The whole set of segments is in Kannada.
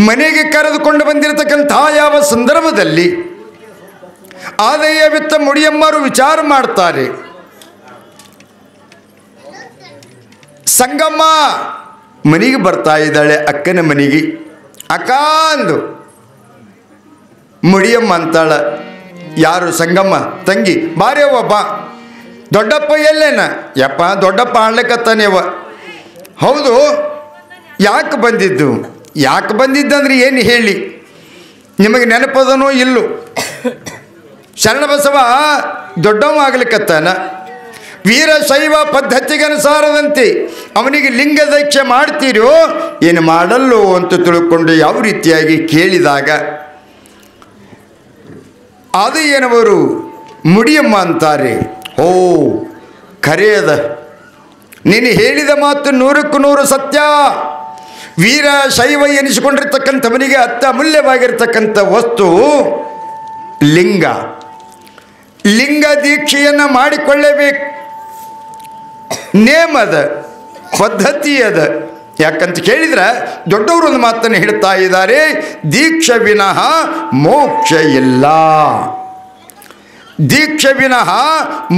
ಮನೆಗೆ ಕರೆದುಕೊಂಡು ಬಂದಿರತಕ್ಕಂಥ ಯಾವ ಸಂದರ್ಭದಲ್ಲಿ ಆದಾಯ ವಿತ್ತ ಮುಡಿಯಮ್ಮರು ವಿಚಾರ ಮಾಡ್ತಾರೆ. ಸಂಗಮ್ಮ ಮನೆಗೆ ಬರ್ತಾ ಇದ್ದಾಳೆ, ಅಕ್ಕನ ಮನೆಗೆ. ಅಕ್ಕ ಅಂದು ಮುಡಿಯಮ್ಮ ಅಂತಾಳ. ಯಾರು? ಸಂಗಮ್ಮ ತಂಗಿ. ಬಾರ್ಯವ್ವ ಬಾ. ದೊಡ್ಡಪ್ಪ ಎಲ್ಲೇನ? ಯಪ್ಪ ದೊಡ್ಡಪ್ಪ ಆಡ್ಲಿಕ್ಕತ್ತಾನೇವ. ಹೌದು, ಯಾಕೆ ಬಂದಿದ್ದು? ಯಾಕೆ ಬಂದಿದ್ದಂದ್ರೆ ಏನು ಹೇಳಿ, ನಿಮಗೆ ನೆನಪದನೋ ಇಲ್ಲೋ? ಶರಣಬಸವ ದೊಡ್ಡವ ಆಗ್ಲಿಕ್ಕತ್ತಾನ. ವೀರಶೈವ ಪದ್ಧತಿಗನುಸಾರದಂತೆ ಅವನಿಗೆ ಲಿಂಗದೀಕ್ಷೆ ಮಾಡ್ತೀರೋ ಏನು ಮಾಡಲ್ಲೋ ಅಂತ ತಿಳ್ಕೊಂಡು ಯಾವ ರೀತಿಯಾಗಿ ಕೇಳಿದಾಗ ಆದಯ್ಯನವರು ಮುಡಿಯಮ್ಮ ಅಂತಾರೆ, ಓ ಖರೆಯದ, ನೀನು ಹೇಳಿದ ಮಾತು 100ಕ್ಕೆ 100 ಸತ್ಯ. ವೀರ ಶೈವ ಎನಿಸಿಕೊಂಡಿರ್ತಕ್ಕಂಥವನಿಗೆ ಅತ್ಯಮೂಲ್ಯವಾಗಿರ್ತಕ್ಕಂಥ ವಸ್ತು ಲಿಂಗ. ಲಿಂಗ ದೀಕ್ಷೆಯನ್ನು ಮಾಡಿಕೊಳ್ಳಬೇಕು. ನೇಮದ ಪದ್ಧತಿ ಅದ. ಯಾಕಂತ ಕೇಳಿದ್ರೆ ದೊಡ್ಡವರು ಒಂದು ಮಾತನ್ನು ಹೇಳ್ತಾ ಇದ್ದಾರೆ, ದೀಕ್ಷೆ ವಿನಃ ಮೋಕ್ಷ ಇಲ್ಲ. ದೀಕ್ಷೆ ವಿನಃ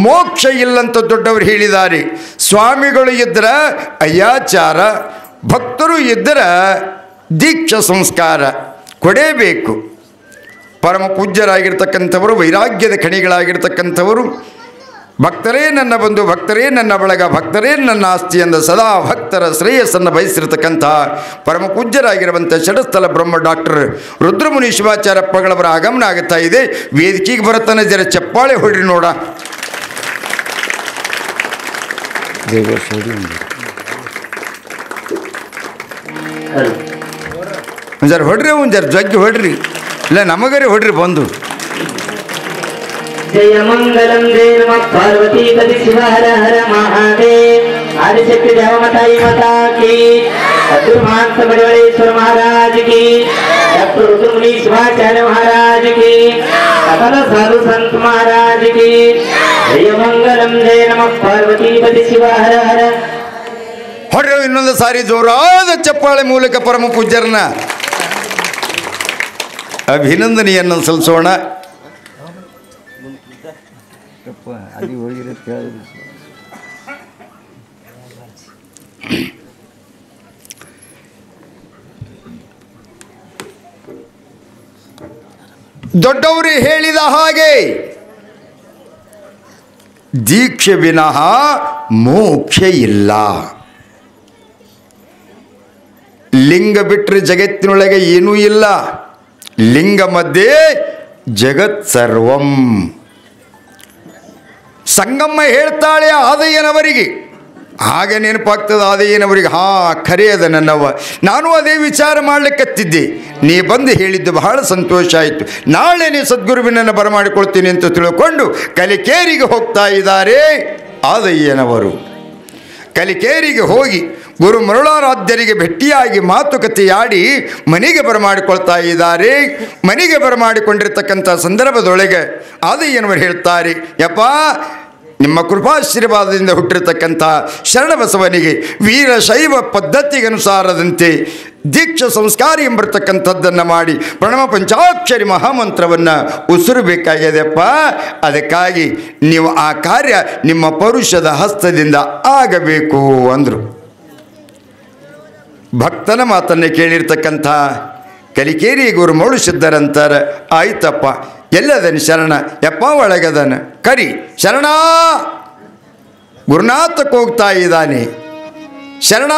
ಮೋಕ್ಷ ಇಲ್ಲಂತ ದೊಡ್ಡವರು ಹೇಳಿದ್ದಾರೆ. ಸ್ವಾಮಿಗಳು ಇದ್ದರೆ ಅಯ್ಯಾಚಾರ, ಭಕ್ತರು ಇದ್ದರೆ ದೀಕ್ಷಾ ಸಂಸ್ಕಾರ ಕೊಡೇಬೇಕು. ಪರಮ ಪೂಜ್ಯರಾಗಿರ್ತಕ್ಕಂಥವರು, ವೈರಾಗ್ಯದ ಖಣಿಗಳಾಗಿರ್ತಕ್ಕಂಥವರು, ಭಕ್ತರೇ ನನ್ನ ಬಂಧು, ಭಕ್ತರೇ ನನ್ನ ಬಳಗ, ಭಕ್ತರೇ ನನ್ನ ಆಸ್ತಿ ಎಂದ ಸದಾ ಭಕ್ತರ ಶ್ರೇಯಸ್ಸನ್ನು ಬಯಸಿರ್ತಕ್ಕಂಥ ಪರಮ ಪೂಜ್ಯರಾಗಿರುವಂಥ ಷಡಸ್ಥಲ ಬ್ರಹ್ಮ ಡಾಕ್ಟರ್ ರುದ್ರಮುನಿ ಶಿವಾಚಾರ್ಯಪ್ಪಗಳವರ ಆಗಮನ ಆಗುತ್ತಾ ಇದೆ. ವೇದಿಕೆಗೆ ಬರುತ್ತಾನೆ, ಜರ ಚಪ್ಪಾಳೆ ಹೊಡ್ರಿ ನೋಡ. ಜರ ಹೊಡ್ರಿ, ಜರ ಜಗ್ಗಿ ಹೊಡ್ರಿ, ಇಲ್ಲ ನಮಗರಿ ಹೊಡ್ರಿ ಬಂದು. जय मंगलम जय नमः पार्वती पति शिव हर हर महादेव आदिशक्ति देवमाताई माता की अद्भुत बड़ेश्वर महाराज की डॉक्टर रुद्रमुनि शिवाचार्य महाराज की सकल साधु संत महाराज की जय मंगलम जय नमः पार्वती पति शिव हर हर. ಹೊಡ್ರಿ ಇನ್ನೊಂದು ಸಾರಿ ಜೋರಾದ ಚಪ್ಪಾಳೆ ಮೂಲಕ ಪರಮ ಪೂಜ್ಯರನ್ನ ಅಭಿನಂದನೆಯನ್ನು ಸಲ್ಲಿಸೋಣ. ದೊಡ್ಡವರು ಹೇಳಿದ ಹಾಗೆ ದೀಕ್ಷೆ ವಿನಃ ಮೋಕ್ಷ ಇಲ್ಲ. ಲಿಂಗ ಬಿಟ್ಟರೆ ಜಗತ್ತಿನೊಳಗೆ ಏನೂ ಇಲ್ಲ. ಲಿಂಗ ಮಧ್ಯೆ ಜಗತ್ ಸರ್ವಂ. ಸಂಗಮ್ಮ ಹೇಳ್ತಾಳೆ ಆದಯ್ಯನವರಿಗೆ. ಹಾಗೆ ನೆನಪಾಗ್ತದೆ ಆದಯ್ಯನವರಿಗೆ, ಖರೆಯದ ನನ್ನವ್ವ, ನಾನು ಅದೇ ವಿಚಾರ ಮಾಡ್ಲಿಕ್ಕತ್ತಿದ್ದೆ, ನೀ ಬಂದು ಹೇಳಿದ್ದು ಬಹಳ ಸಂತೋಷ ಆಯಿತು. ನಾಳೆ ನೀ ಸದ್ಗುರುವಿನನ್ನು ಬರಮಾಡಿಕೊಳ್ತೀನಿ ಅಂತ ತಿಳ್ಕೊಂಡು ಕಲಿಕೇರಿಗೆ ಹೋಗ್ತಾ ಇದ್ದಾರೆ ಆದಯ್ಯನವರು. ಕಲಿಕೇರಿಗೆ ಹೋಗಿ ಗುರು ಮರುಳಾರಾಧ್ಯರಿಗೆ ಭೇಟಿಯಾಗಿ ಮಾತುಕತೆಯಾಡಿ ಮನೆಗೆ ಬರಮಾಡಿಕೊಳ್ತಾ ಇದ್ದಾರೆ. ಮನೆಗೆ ಬರಮಾಡಿಕೊಂಡಿರ್ತಕ್ಕಂಥ ಸಂದರ್ಭದೊಳಗೆ ಆದಯ್ಯನವರು ಹೇಳ್ತಾರೆ, ಯಪ್ಪ ನಿಮ್ಮ ಕೃಪಾಶೀರ್ವಾದದಿಂದ ಹುಟ್ಟಿರ್ತಕ್ಕಂಥ ಶರಣಬಸವನಿಗೆ ವೀರಶೈವ ಪದ್ಧತಿಗನುಸಾರದಂತೆ ದೀಕ್ಷಾ ಸಂಸ್ಕಾರ ಎಂಬರ್ತಕ್ಕಂಥದ್ದನ್ನು ಮಾಡಿ ಪ್ರಣವ ಪಂಚಾಕ್ಷರಿ ಮಹಾಮಂತ್ರವನ್ನು ಉಸಿರಬೇಕಾಗ್ಯದಪ್ಪ. ಅದಕ್ಕಾಗಿ ನೀವು ಆ ಕಾರ್ಯ ನಿಮ್ಮ ಪೌರುಷದ ಹಸ್ತದಿಂದ ಆಗಬೇಕು ಅಂದರು. ಭಕ್ತನ ಮಾತನ್ನು ಕೇಳಿರ್ತಕ್ಕಂಥ ಕಲಿಕೇರಿ ಗುರು ಮೌಳು ಸಿದ್ಧರಂತಾರೆ, ಆಯ್ತಪ್ಪ ಎಲ್ಲದನ ಶರಣ, ಯಪ್ಪ ಒಳಗದನ ಕರಿ ಶರಣ. ಗುರುನಾಥಕ್ಕೆ ಹೋಗ್ತಾ ಇದ್ದಾನೆ. ಶರಣ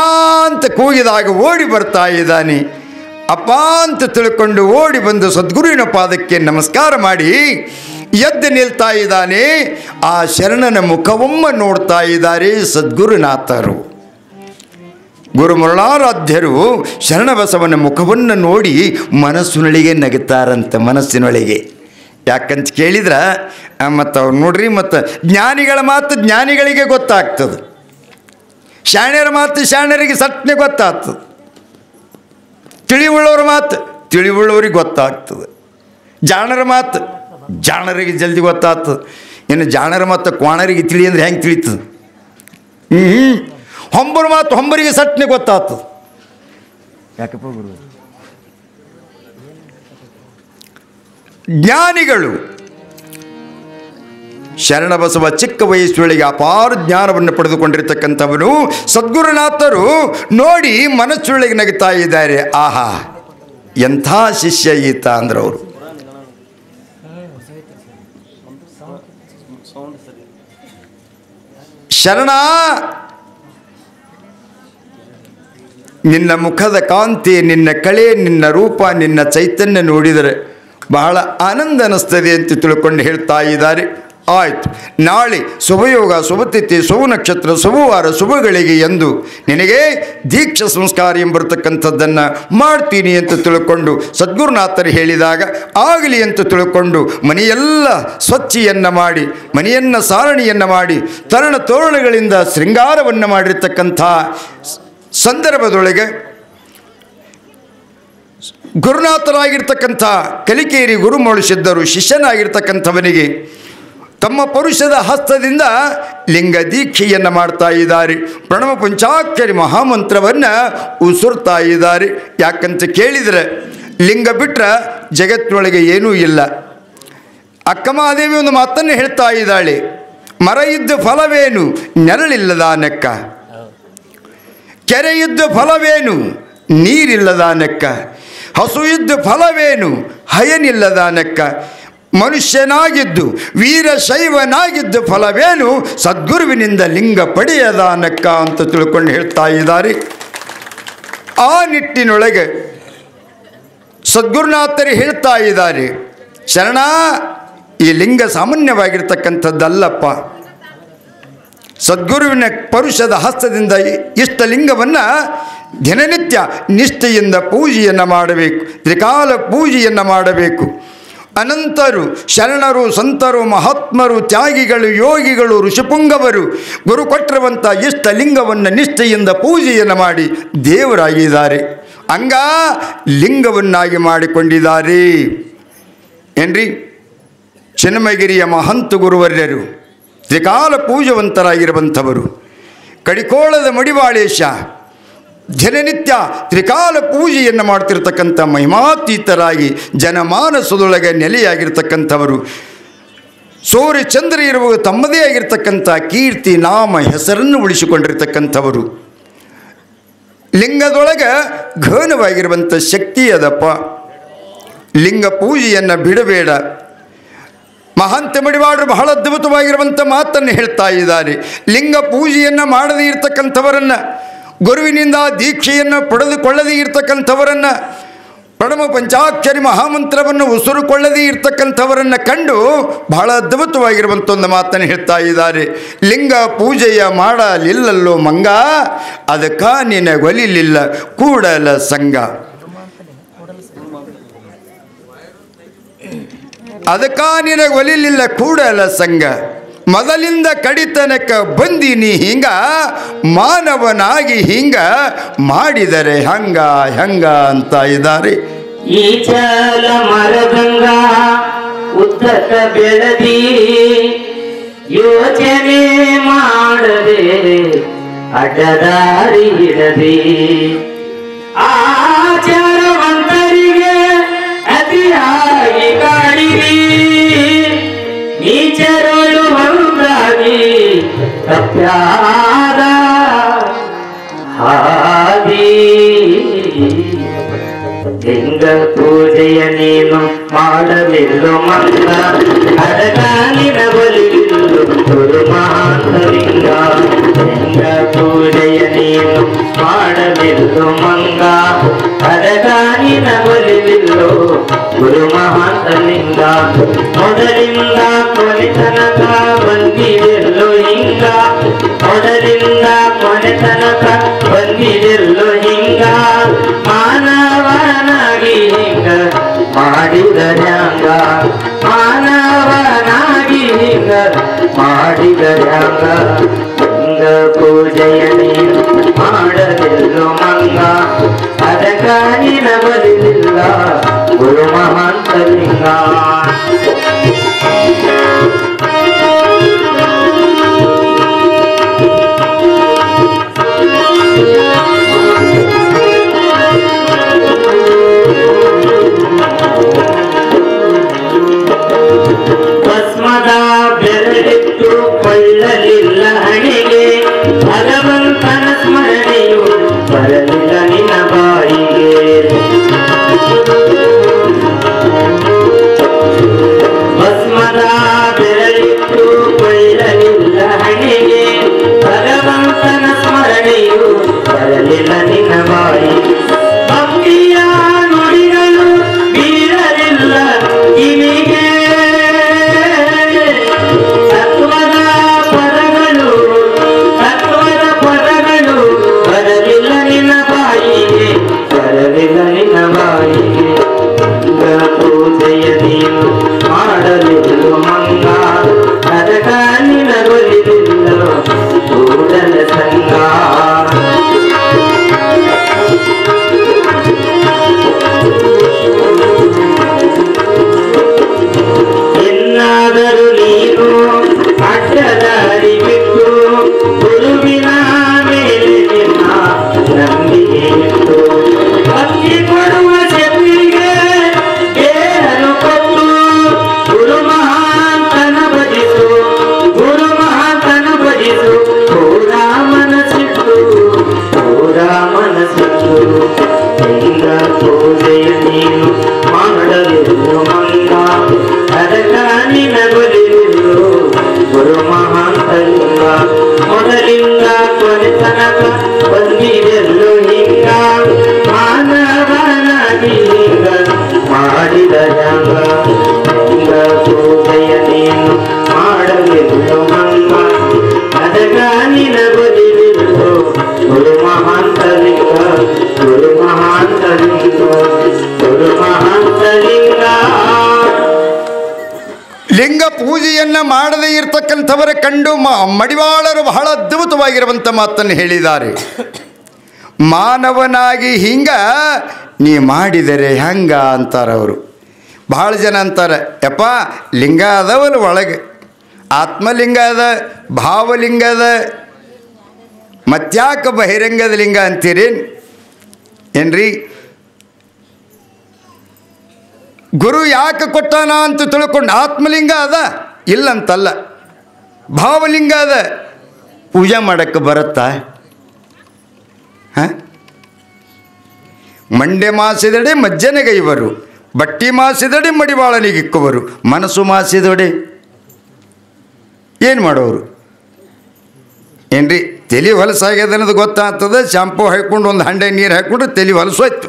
ಅಂತ ಕೂಗಿದಾಗ ಓಡಿ ಬರ್ತಾ ಇದ್ದಾನೆ. ಅಪ್ಪ ಅಂತ ತಿಳ್ಕೊಂಡು ಓಡಿ ಬಂದು ಸದ್ಗುರುವಿನ ಪಾದಕ್ಕೆ ನಮಸ್ಕಾರ ಮಾಡಿ ಎದ್ದು ನಿಲ್ತಾ ಇದ್ದಾನೆ. ಆ ಶರಣನ ಮುಖವೊಮ್ಮ ನೋಡ್ತಾ ಇದ್ದಾರೆ ಸದ್ಗುರುನಾಥರು. ಗುರು ಮರುಳಾರಾಧ್ಯರು ಶರಣಬಸವನ ಮುಖವನ್ನು ನೋಡಿ ಮನಸ್ಸಿನೊಳಗೆ ನಗುತ್ತಾರಂತೆ. ಮನಸ್ಸಿನೊಳಗೆ ಯಾಕಂತ ಕೇಳಿದ್ರೆ ಮತ್ತು ಅವ್ರು ನೋಡ್ರಿ, ಮತ್ತು ಜ್ಞಾನಿಗಳ ಮಾತು ಜ್ಞಾನಿಗಳಿಗೆ ಗೊತ್ತಾಗ್ತದೆ, ಶಾಣ್ಯರ ಮಾತು ಶಾಣ್ಯರಿಗೆ ಸಟ್ನೆ ಗೊತ್ತಾಗ್ತದೆ, ತಿಳಿವುಳ್ಳವ್ರ ಮಾತು ತಿಳಿವುಳ್ಳವ್ರಿಗೆ ಗೊತ್ತಾಗ್ತದೆ, ಜಾಣರ ಮಾತು ಜಾಣರಿಗೆ ಜಲ್ದಿ ಗೊತ್ತಾಗ್ತದೆ. ಇನ್ನು ಜಾಣರ ಮಾತು ಕ್ವಾಣರಿಗೆ ತಿಳಿ ಅಂದ್ರೆ ಹೆಂಗೆ ತಿಳಿತದೆ? ಹೊಂಬರ ಮಾತು ಹೊಂಬರಿಗೆ ಸಟ್ನೆ ಗೊತ್ತಾಗ್ತದೆ. ಯಾಕಪ್ಪ ಗುರು ಜ್ಞಾನಿಗಳು. ಶರಣಬಸವ ಚಿಕ್ಕ ವಯಸ್ಸೊಳಗೆ ಅಪಾರ ಜ್ಞಾನವನ್ನು ಪಡೆದುಕೊಂಡಿರ್ತಕ್ಕಂಥವನು. ಸದ್ಗುರುನಾಥರು ನೋಡಿ ಮನಸ್ಸೊಳಗೆ ನಗುತ್ತಾ ಇದ್ದಾರೆ. ಆಹಾ, ಎಂಥ ಶಿಷ್ಯ ಈತ ಅಂದ್ರವರು. ಶರಣ, ನಿನ್ನ ಮುಖದ ಕಾಂತಿ, ನಿನ್ನ ಕಳೆ, ನಿನ್ನ ರೂಪ, ನಿನ್ನ ಚೈತನ್ಯ ನೋಡಿದರೆ ಬಹಳ ಆನಂದ ಅನ್ನಿಸ್ತದೆ ಅಂತ ತಿಳ್ಕೊಂಡು ಹೇಳ್ತಾ ಇದ್ದಾರೆ. ಆಯ್ತು, ನಾಳೆ ಶುಭಯೋಗ, ಶುಭತಿಥಿ, ಶುಭ ನಕ್ಷತ್ರ, ಶುಭವಾರ, ಶುಭಗಳಿಗೆ ಎಂದು ನಿನಗೆ ದೀಕ್ಷಾ ಸಂಸ್ಕಾರ ಎಂಬರ್ತಕ್ಕಂಥದ್ದನ್ನು ಮಾಡ್ತೀನಿ ಅಂತ ತಿಳ್ಕೊಂಡು ಸದ್ಗುರುನಾಥರು ಹೇಳಿದಾಗ ಆಗಲಿ ಅಂತ ತಿಳ್ಕೊಂಡು ಮನೆಯೆಲ್ಲ ಸ್ವಚ್ಛಿಯನ್ನು ಮಾಡಿ, ಮನೆಯನ್ನು ಸಾರಣಿಯನ್ನು ಮಾಡಿ, ತೋರಣಗಳಿಂದ ಶೃಂಗಾರವನ್ನು ಮಾಡಿರ್ತಕ್ಕಂಥ ಸಂದರ್ಭದೊಳಗೆ ಗುರುನಾಥರಾಗಿರ್ತಕ್ಕಂಥ ಕಲಿಕೇರಿ ಗುರುಮೌಳಿಸಿದ್ದರು ಶಿಷ್ಯನಾಗಿರ್ತಕ್ಕಂಥವನಿಗೆ ತಮ್ಮ ಪರುಷದ ಹಸ್ತದಿಂದ ಲಿಂಗ ದೀಕ್ಷೆಯನ್ನು ಮಾಡ್ತಾ ಇದ್ದಾರೆ. ಪ್ರಣವ ಪಂಚಾಕ್ಷರಿ ಮಹಾಮಂತ್ರವನ್ನು ಉಸುರ್ತಾ ಇದ್ದಾರೆ. ಯಾಕಂತ ಕೇಳಿದರೆ ಲಿಂಗ ಬಿಟ್ಟರೆ ಜಗತ್ತಿನೊಳಗೆ ಏನೂ ಇಲ್ಲ. ಅಕ್ಕಮಹಾದೇವಿ ಒಂದು ಮಾತನ್ನು ಹೇಳ್ತಾ ಇದ್ದಾಳೆ, ಮರ ಇದ್ದ ಫಲವೇನು ನೆರಳಿಲ್ಲದ ನೆಕ್ಕ, ಕೆರೆ ಇದ್ದ ಫಲವೇನು ನೀರಿಲ್ಲದ ನೆಕ್ಕ, ಹಸು ಇದ್ದ ಫಲವೇನು ಹಯನಿಲ್ಲದ ನೆಕ್ಕ, ಮನುಷ್ಯನಾಗಿದ್ದು ವೀರಶೈವನಾಗಿದ್ದು ಫಲವೇನು ಸದ್ಗುರುವಿನಿಂದ ಲಿಂಗ ಪಡೆಯದಾನಕ್ಕ ಅಂತ ತಿಳ್ಕೊಂಡು ಹೇಳ್ತಾ ಇದ್ದಾರೆ. ಆ ನಿಟ್ಟಿನೊಳಗೆ ಸದ್ಗುರುನಾಥರು ಹೇಳ್ತಾ ಇದ್ದಾರೆ, ಶರಣ, ಈ ಲಿಂಗ ಸಾಮಾನ್ಯವಾಗಿರ್ತಕ್ಕಂಥದ್ದಲ್ಲಪ್ಪ. ಸದ್ಗುರುವಿನ ಪರುಷದ ಹಸ್ತದಿಂದ ಇಷ್ಟ ಲಿಂಗವನ್ನು ದಿನನಿತ್ಯ ನಿಷ್ಠೆಯಿಂದ ಪೂಜೆಯನ್ನು ಮಾಡಬೇಕು, ತ್ರಿಕಾಲ ಪೂಜೆಯನ್ನು ಮಾಡಬೇಕು. ಅನಂತರು, ಶರಣರು, ಸಂತರು, ಮಹಾತ್ಮರು, ತ್ಯಾಗಿಗಳು, ಯೋಗಿಗಳು, ಋಷಿಪುಂಗವರು ಗುರು ಕೊಟ್ಟಿರುವಂಥ ಇಷ್ಟ ಲಿಂಗವನ್ನು ನಿಷ್ಠೆಯಿಂದ ಪೂಜೆಯನ್ನು ಮಾಡಿ ದೇವರಾಗಿದ್ದಾರೆ. ಹಂಗ ಲಿಂಗವನ್ನಾಗಿ ಮಾಡಿಕೊಂಡಿದ್ದಾರೆ ಏನ್ರಿ. ಚಿನ್ನಮಗಿರಿಯ ಮಹಂತ ಗುರುವರ್ಯರು ತ್ರಿಕಾಲ ಪೂಜವಂತರಾಗಿರುವಂಥವರು. ಕಡಿಕೋಳದ ಮಡಿವಾಳೇಶ ದಿನನಿತ್ಯ ತ್ರಿಕಾಲ ಪೂಜೆಯನ್ನು ಮಾಡ್ತಿರ್ತಕ್ಕಂಥ ಮಹಿಮಾತೀತರಾಗಿ ಜನಮಾನಸದೊಳಗೆ ನೆಲೆಯಾಗಿರ್ತಕ್ಕಂಥವರು. ಸೂರ್ಯ ಚಂದ್ರ ಇರುವ ತಮ್ಮದೇ ಆಗಿರ್ತಕ್ಕಂಥ ಕೀರ್ತಿ ನಾಮ ಹೆಸರನ್ನು ಉಳಿಸಿಕೊಂಡಿರ್ತಕ್ಕಂಥವರು. ಲಿಂಗದೊಳಗೆ ಘನವಾಗಿರುವಂಥ ಶಕ್ತಿ ಅದಪ್ಪ. ಲಿಂಗ ಪೂಜೆಯನ್ನು ಬಿಡಬೇಡ. ಮಹಾಂತ ಮಡಿವಾಳರು ಬಹಳ ಅದ್ಭುತವಾಗಿರುವಂಥ ಮಾತನ್ನು ಹೇಳ್ತಾ ಇದ್ದಾರೆ. ಲಿಂಗ ಪೂಜೆಯನ್ನು ಮಾಡದೇ ಇರ್ತಕ್ಕಂಥವರನ್ನು, ಗುರುವಿನಿಂದ ದೀಕ್ಷೆಯನ್ನು ಪಡೆದುಕೊಳ್ಳದೇ ಇರ್ತಕ್ಕಂಥವರನ್ನು, ಪ್ರಣವ ಪಂಚಾಕ್ಷರಿ ಮಹಾಮಂತ್ರವನ್ನು ಉಸುರುಕೊಳ್ಳದೇ ಇರ್ತಕ್ಕಂಥವರನ್ನು ಕಂಡು ಬಹಳ ಅದ್ಭುತವಾಗಿರುವಂಥ ಒಂದು ಮಾತನ್ನು ಹೇಳ್ತಾ ಇದ್ದಾರೆ. ಲಿಂಗ ಪೂಜೆಯ ಮಾಡಲಿಲ್ಲಲ್ಲೋ ಮಂಗ, ಅದಕ್ಕ ನಿನಗೊಲಿಲಿಲ್ಲ ಕೂಡಲ ಸಂಗ. ಅದಕ್ಕ ನಿನಗೊಲಿಲಿಲ್ಲ ಕೂಡಲ ಸಂಘ. ಮೊದಲಿಂದ ಕಡಿತನಕ ಬಂದಿನಿ ಹಿಂಗ, ಮಾನವನಾಗಿ ಹಿಂಗ ಮಾಡಿದರೆ ಹಂಗ ಹೆಂಗ ಅಂತ ಇದ್ದಾರೆ. ಈ ಚಲ ಮರದಂಗ ಉದ್ದಕ ಬೆಳದಿ ಯೋಚನೆ ಮಾಡದೆ ಅಡ್ಡದಾರಿ ಹಿಡದಿ, ಆಚಾರವಂತರಿಗೆ ಅತಿಯಾಗಿ ಕಾಡಿರಿ, ನೀಚರಲು ಒಂದಾಗಿ ತಪ್ಪಾದ ಹಾದಿ. ಲಿಂಗ ಪೂಜೆಯ ನೀನು ಮಾಡಲಿಲ್ಲ ಮಂಗ, ಅಡಗ ನಿನ ಬಲಿಲ್ಲು ಗುರುಮಾಂತಲಿಂಗ. ಲಿಂಗ ಪೂಜೆಯ ನೀನು ಮಾಡಲಿಲ್ಲ ಮಂಗ, ಅಡಗ ನಿನ ಬಲಿಲ್ಲು ಗುರುಮಹಾಂತಲಿಂಗ. ಮೊದಲಿಂದ ಕೊನೆತನಕ ಬಂದಿದೆಲ್ಲೋ ಹಿಂಗ, ಮೊದಲಿಂದ ಕೊನೆತನಕ ಬಂದಿದೆಲ್ಲೋ ಹಿಂಗ, ಮಾನವನಾಗಿ ಹಿಂಗ ಮಾಡಿದರ್ಯಾಂಗ, ಮಾನವನಾಗಿ ಹಿಂಗ ಮಾಡಿದರ್ಯಾಂಗ. ಲಿಂಗ ಪೂಜೆಯ ನೀನು ಮಾಡಲಿಲ್ಲೋ ಮಂಗ, ಅದಕ್ಕ ನಿನ ಬಲಿಲ್ಲ ಗುರು ಮಹಾಂತಲಿಂಗ. ನಿನ್ನ ಬಾಯಿಗೆ ಪೂಜೆಯ ನೀನು ಮಾಡಲಿಲ್ಲ ಮಂಗ ಅದಕ ನಿನಗೊಲಿದಿಲ್ಲ ಕೂಡಲ ಸಂಗ ಎನ್ನಾದರೂ ನೀನು ಅಡ್ಡದಾರಿ ಬಿಟ್ಟು ಗುರುವಿನ ಮೇಲೆ ನಿನ್ನ ನಂಬಿಕೆ ಇಟ್ಟು ಭಕ್ತಿ ಕೊಡುವ ಶಕ್ತಿಗೆ ಬೇರನ್ನು ಕೊಟ್ಟು ಗುರು ಮಹಾಂತನ ಭಜಿಸು ಗುರು ಮಹಾಂತನ ಭಜಿಸು ಪೂರ ಮನಸ್ಸಿಟ್ಟು ಪೂರ ಮನಸ್ಸಿಟ್ಟು ಹೆಂಗ ಪೂಜೆಯ ನೀನು ಮಾಡಲಿಲ್ಲ ಮಂಗ ಅದಕ್ಕ ನಿನಗೊಲಿದಿಲ್ಲ ಗುರು ಮಹಾಂತಲಿಂಗ ಮೊದಲಿಂದ ಕೊನೆ ತನಕ ಬಂದಿದೆಲ್ಲೋ ಹಿಂಗ ಮಾನವನಾಗಿ ಹಿಂಗ ಮಾಡಿದ ಜಂಗ ಹಿಂಗ ಪೂಜೆಯ ನೀನು ಮಾಡಲಿಲ್ಲ ಮಂಗ ಅದಕ್ಕ ನಿನಗೊಲಿದಿಲ್ಲ ಗುರು ಮಹಾಂತಲಿಂಗ ಗುರು ಮಹಾಂತಲಿಂಗ ಗುರು ಮಹಾಂತಲಿಂಗ. ಲಿಂಗ ಪೂಜೆಯನ್ನು ಮಾಡದೇ ಇರತಕ್ಕಂಥವರ ಕಂಡು ಮಡಿವಾಳರು ಬಹಳ ಅದ್ಭುತವಾಗಿರುವಂಥ ಮಾತನ್ನು ಹೇಳಿದ್ದಾರೆ. ಮಾನವನಾಗಿ ಹಿಂಗ ನೀ ಮಾಡಿದರೆ ಹೆಂಗ ಅಂತಾರೆ ಅವರು. ಭಾಳ ಜನ ಅಂತಾರೆ, ಯಪ್ಪ ಲಿಂಗ ಅದಾವಲ್ಲ ಒಳಗೆ, ಆತ್ಮಲಿಂಗ ಅದ, ಭಾವಲಿಂಗ ಅದ, ಮತ್ಯಾಕ ಬಹಿರಂಗದ ಲಿಂಗ ಅಂತೀರಿ ಏನ್ರಿ? ಗುರು ಯಾಕೆ ಕೊಟ್ಟಾನ ಅಂತ ತಿಳ್ಕೊಂಡು ಆತ್ಮಲಿಂಗ ಅದ ಇಲ್ಲಂತಲ್ಲ, ಭಾವಲಿಂಗ ಅದ, ಪೂಜೆ ಮಾಡೋಕ್ಕೆ ಬರುತ್ತಾ? ಹಾಂ, ಮಂಡೆ ಮಾಸಿದಡೆ ಮಜ್ಜನೆಗೈವರು, ಬಟ್ಟಿ ಮಾಸಿದಡೆ ಮಡಿವಾಳನಿಗಿಕ್ಕುವರು, ಮನಸ್ಸು ಮಾಸಿದಡೆ ಏನು ಮಾಡೋರು ಏನ್ರಿ? ತಲೆ ಹೊಲಸಾಗ್ಯದ ಅನ್ನೋದು ಗೊತ್ತಾಗ್ತದೆ. ಶಾಂಪು ಹಾಕ್ಕೊಂಡು ಒಂದು ಹಂಡೆ ನೀರು ಹಾಕ್ಕೊಂಡ್ರೆ ತಲೆ ಹೊಲಸೋಯ್ತು.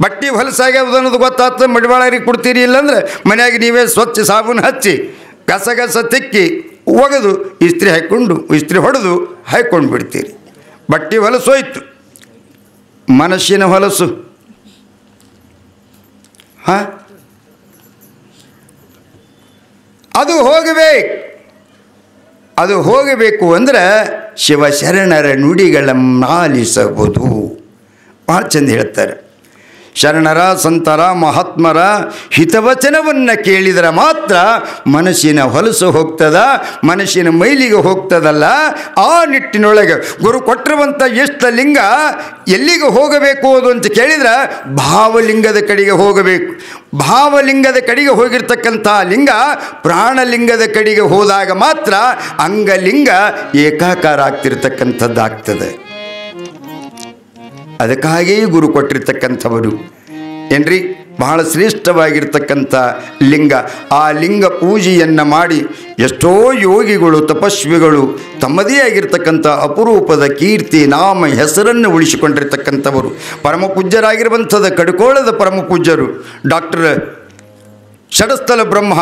ಬಟ್ಟೆ ಹೊಲಸಾಗ್ಯದ ಅನ್ನೋದು ಗೊತ್ತಾಗ್ತದೆ. ಮಡಿವಾಳರಿಗೆ ಕೊಡ್ತೀರಿ, ಇಲ್ಲಾಂದ್ರೆ ಮನೆಯಾಗ ನೀವೇ ಸ್ವಚ್ಛ ಸಾಬೂನು ಹಚ್ಚಿ ಗಸ ತಿಕ್ಕಿ ಒಗೆದು ಇಸ್ತ್ರಿ ಹಾಕ್ಕೊಂಡು ಇಸ್ತ್ರಿ ಹೊಡೆದು ಹಾಕ್ಕೊಂಡು ಬಿಡ್ತೀರಿ. ಬಟ್ಟೆ ಹೊಲಸೋಯ್ತು. ಮನಸ್ಸಿನ ಹೊಲಸು, ಹಾಂ, ಅದು ಹೋಗಬೇಕು. ಅದು ಹೋಗಬೇಕು ಅಂದರೆ ಶಿವಶರಣರ ನುಡಿಗಳನ್ನು ಆಲಿಸಬಹುದು. ಭಾಳ ಚಂದ ಹೇಳ್ತಾರೆ. ಶರಣರ, ಸಂತರ, ಮಹಾತ್ಮರ ಹಿತವಚನವನ್ನು ಕೇಳಿದರೆ ಮಾತ್ರ ಮನಸ್ಸಿನ ಹೊಲಸು ಹೋಗ್ತದ, ಮನಸ್ಸಿನ ಮೈಲಿಗೆ ಹೋಗ್ತದಲ್ಲ. ಆ ನಿಟ್ಟಿನೊಳಗೆ ಗುರು ಕೊಟ್ಟಿರುವಂಥ ಇಷ್ಟಲಿಂಗ ಎಲ್ಲಿಗೆ ಹೋಗಬೇಕು ಅದು ಅಂತ ಕೇಳಿದ್ರೆ ಭಾವಲಿಂಗದ ಕಡೆಗೆ ಹೋಗಬೇಕು. ಭಾವಲಿಂಗದ ಕಡೆಗೆ ಹೋಗಿರ್ತಕ್ಕಂಥ ಲಿಂಗ ಪ್ರಾಣಲಿಂಗದ ಕಡೆಗೆ ಹೋದಾಗ ಮಾತ್ರ ಅಂಗಲಿಂಗ ಏಕಾಕಾರ ಆಗ್ತಿರ್ತಕ್ಕಂಥದ್ದಾಗ್ತದೆ. ಅದಕ್ಕಾಗಿಯೇ ಗುರು ಕೊಟ್ಟಿರ್ತಕ್ಕಂಥವರು ಏನ್ರಿ ಬಹಳ ಶ್ರೇಷ್ಠವಾಗಿರ್ತಕ್ಕಂಥ ಲಿಂಗ. ಆ ಲಿಂಗ ಪೂಜೆಯನ್ನು ಮಾಡಿ ಎಷ್ಟೋ ಯೋಗಿಗಳು, ತಪಸ್ವಿಗಳು ತಮ್ಮದೇ ಆಗಿರ್ತಕ್ಕಂಥ ಅಪರೂಪದ ಕೀರ್ತಿ, ನಾಮ, ಹೆಸರನ್ನು ಉಳಿಸಿಕೊಂಡಿರ್ತಕ್ಕಂಥವರು. ಪರಮ ಪೂಜ್ಯರಾಗಿರುವಂಥದ್ದು ಕಡ್ಕೋಳದ ಪರಮ ಪೂಜ್ಯರು ಡಾಕ್ಟರ್ ಷಡಸ್ಥಲ ಬ್ರಹ್ಮ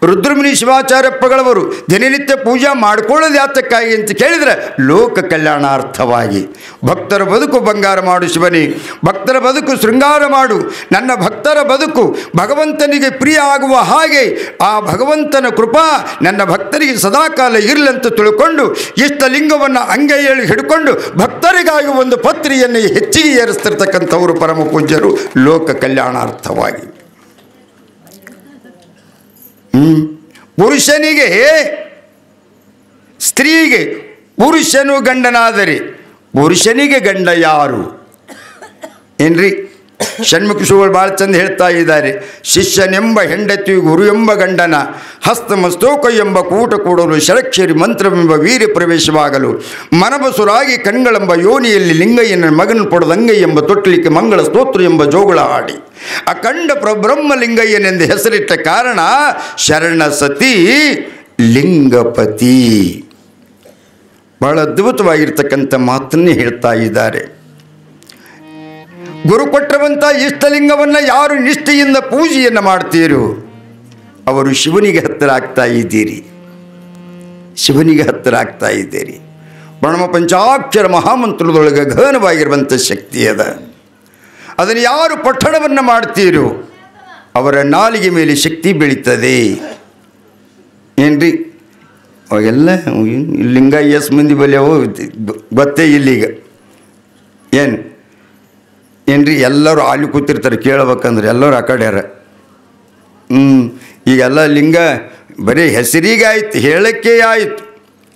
ರುದ್ರಮುನಿ ಶಿವಾಚಾರ್ಯಪ್ಪಗಳವರು ದಿನನಿತ್ಯ ಪೂಜಾ ಮಾಡ್ಕೊಳ್ಳೋದು ಯಾತಕ್ಕಾಗಿ ಅಂತ ಕೇಳಿದರೆ ಲೋಕ ಕಲ್ಯಾಣಾರ್ಥವಾಗಿ. ಭಕ್ತರ ಬದುಕು ಬಂಗಾರ ಮಾಡು ಶಿವನೇ, ಭಕ್ತರ ಬದುಕು ಶೃಂಗಾರ ಮಾಡು, ನನ್ನ ಭಕ್ತರ ಬದುಕು ಭಗವಂತನಿಗೆ ಪ್ರಿಯ ಆಗುವ ಹಾಗೆ ಆ ಭಗವಂತನ ಕೃಪಾ ನನ್ನ ಭಕ್ತರಿಗೆ ಸದಾಕಾಲ ಇರಲಂತ ತಿಳ್ಕೊಂಡು ಇಷ್ಟಲಿಂಗವನ್ನು ಅಂಗೈಯಲ್ಲಿ ಹಿಡ್ಕೊಂಡು ಭಕ್ತರಿಗಾಗಿ ಒಂದು ಪತ್ರಿಯನ್ನು ಹೆಚ್ಚಿಗೆ ಏರಿಸ್ತಿರ್ತಕ್ಕಂಥವರು ಪರಮ ಪೂಜ್ಯರು ಲೋಕ ಕಲ್ಯಾಣಾರ್ಥವಾಗಿ. ಪುರುಷನಿಗೆ ಸ್ತ್ರೀಗೆ, ಪುರುಷನು ಗಂಡನಾದರೆ ಪುರುಷನಿಗೆ ಗಂಡ ಯಾರು ಏನ್ರಿ? ಷಣ್ಮುಖ ಶಿವರು ಭಾಳ ಚಂದ ಹೇಳ್ತಾ ಇದ್ದಾರೆ. ಶಿಷ್ಯನೆಂಬ ಹೆಂಡತಿ ಗುರು ಎಂಬ ಗಂಡನ ಹಸ್ತಮಸ್ತೋಕ ಎಂಬ ಕೂಟ ಕೂಡಲು ಷಡಕ್ಷರಿ ಮಂತ್ರವೆಂಬ ವೀರ್ಯ ಪ್ರವೇಶವಾಗಲು ಮನಬಸುರಾಗಿ ಕಣ್ಗಳೆಂಬ ಯೋನಿಯಲ್ಲಿ ಲಿಂಗಯ್ಯನ ಮಗನ ಪೊಡದಂಗೈ ಎಂಬ ತೊಟ್ಟಲಿಕ್ಕೆ ಮಂಗಳ ಸ್ತೋತ್ರ ಎಂಬ ಜೋಗುಳ ಹಾಡಿ ಅಖಂಡ ಪ್ರಬ್ರಹ್ಮಲಿಂಗಯ್ಯನೆಂದು ಹೆಸರಿಟ್ಟ ಕಾರಣ ಶರಣ ಸತಿ ಲಿಂಗಪತಿ. ಬಹಳ ಅದ್ಭುತವಾಗಿರ್ತಕ್ಕಂಥ ಮಾತನ್ನೇ ಹೇಳ್ತಾ ಇದ್ದಾರೆ. ಗುರು ಕೊಟ್ಟಿರುವಂಥ ಇಷ್ಟಲಿಂಗವನ್ನು ಯಾರು ನಿಷ್ಠೆಯಿಂದ ಪೂಜೆಯನ್ನು ಮಾಡ್ತೀರೋ ಅವರು ಶಿವನಿಗೆ ಹತ್ತಿರ ಆಗ್ತಾ ಇದ್ದೀರಿ, ಶಿವನಿಗೆ ಹತ್ತಿರ ಆಗ್ತಾ ಇದ್ದೀರಿ. ಬ್ರಹ್ಮ ಪಂಚಾಕ್ಷರ ಮಹಾಮಂತ್ರದೊಳಗೆ ಗಹನವಾಗಿರುವಂಥ ಶಕ್ತಿ ಅದ. ಅದನ್ನು ಯಾರು ಪಠಣವನ್ನು ಮಾಡ್ತೀರೋ ಅವರ ನಾಲಿಗೆ ಮೇಲೆ ಶಕ್ತಿ ಬೆಳೀತದೆ. ಏನ್ರಿ ಅವಾಗೆಲ್ಲ ಲಿಂಗ ಎಸ್ ಮಂದಿ ಬಲಿಯವು ಗೊತ್ತೇ ಇಲ್ಲೀಗ. ಏನ್ರಿ ಎಲ್ಲರೂ ಅಲ್ಲಿ ಕೂತಿರ್ತಾರೆ ಕೇಳ್ಬೇಕಂದ್ರೆ ಎಲ್ಲರೂ ಆ ಕಡೆಯಾರ. ಈಗೆಲ್ಲ ಲಿಂಗ ಬರೀ ಹೆಸರಿಗೆ ಆಯ್ತು, ಹೇಳಕ್ಕೆ ಆಯಿತು.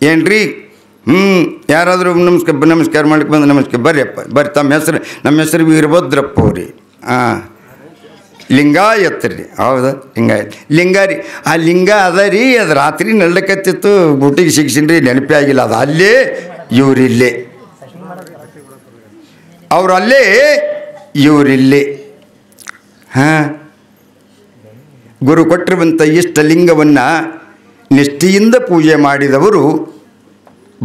ಏನ್ರಿ ಯಾರಾದರೂ ನಮಸ್ಕಾರ ಮಾಡ್ಲಿಕ್ಕೆ ಬಂದು ನಮಸ್ಕಾರ ಬರ್ರಿಯಪ್ಪ ಬರ್ರಿ, ನಮ್ಮ ಹೆಸರು ವೀರಭದ್ರಪ್ಪ ಅವ್ರಿ. ಲಿಂಗಾಯತ್ ರೀ. ಹೌದಾ? ಲಿಂಗ ರೀ. ಆ ಲಿಂಗ ಅದ ರೀ, ಅದು ರಾತ್ರಿ ನಡ್ಲಕತ್ತಿತ್ತು, ಬುಟ್ಟಿಗೆ ಸಿಗ್ಸಿನ್ರಿ, ನೆನಪೇ ಆಗಿಲ್ಲ. ಅದು ಅಲ್ಲೇ ಇವರಿಲ್ಲೇ, ಅವರಲ್ಲೇ ಇವರಿಲ್ಲೇ. ಗುರು ಕೊಟ್ಟಿರುವಂಥ ಇಷ್ಟ ಲಿಂಗವನ್ನು ನಿಷ್ಠೆಯಿಂದ ಪೂಜೆ ಮಾಡಿದವರು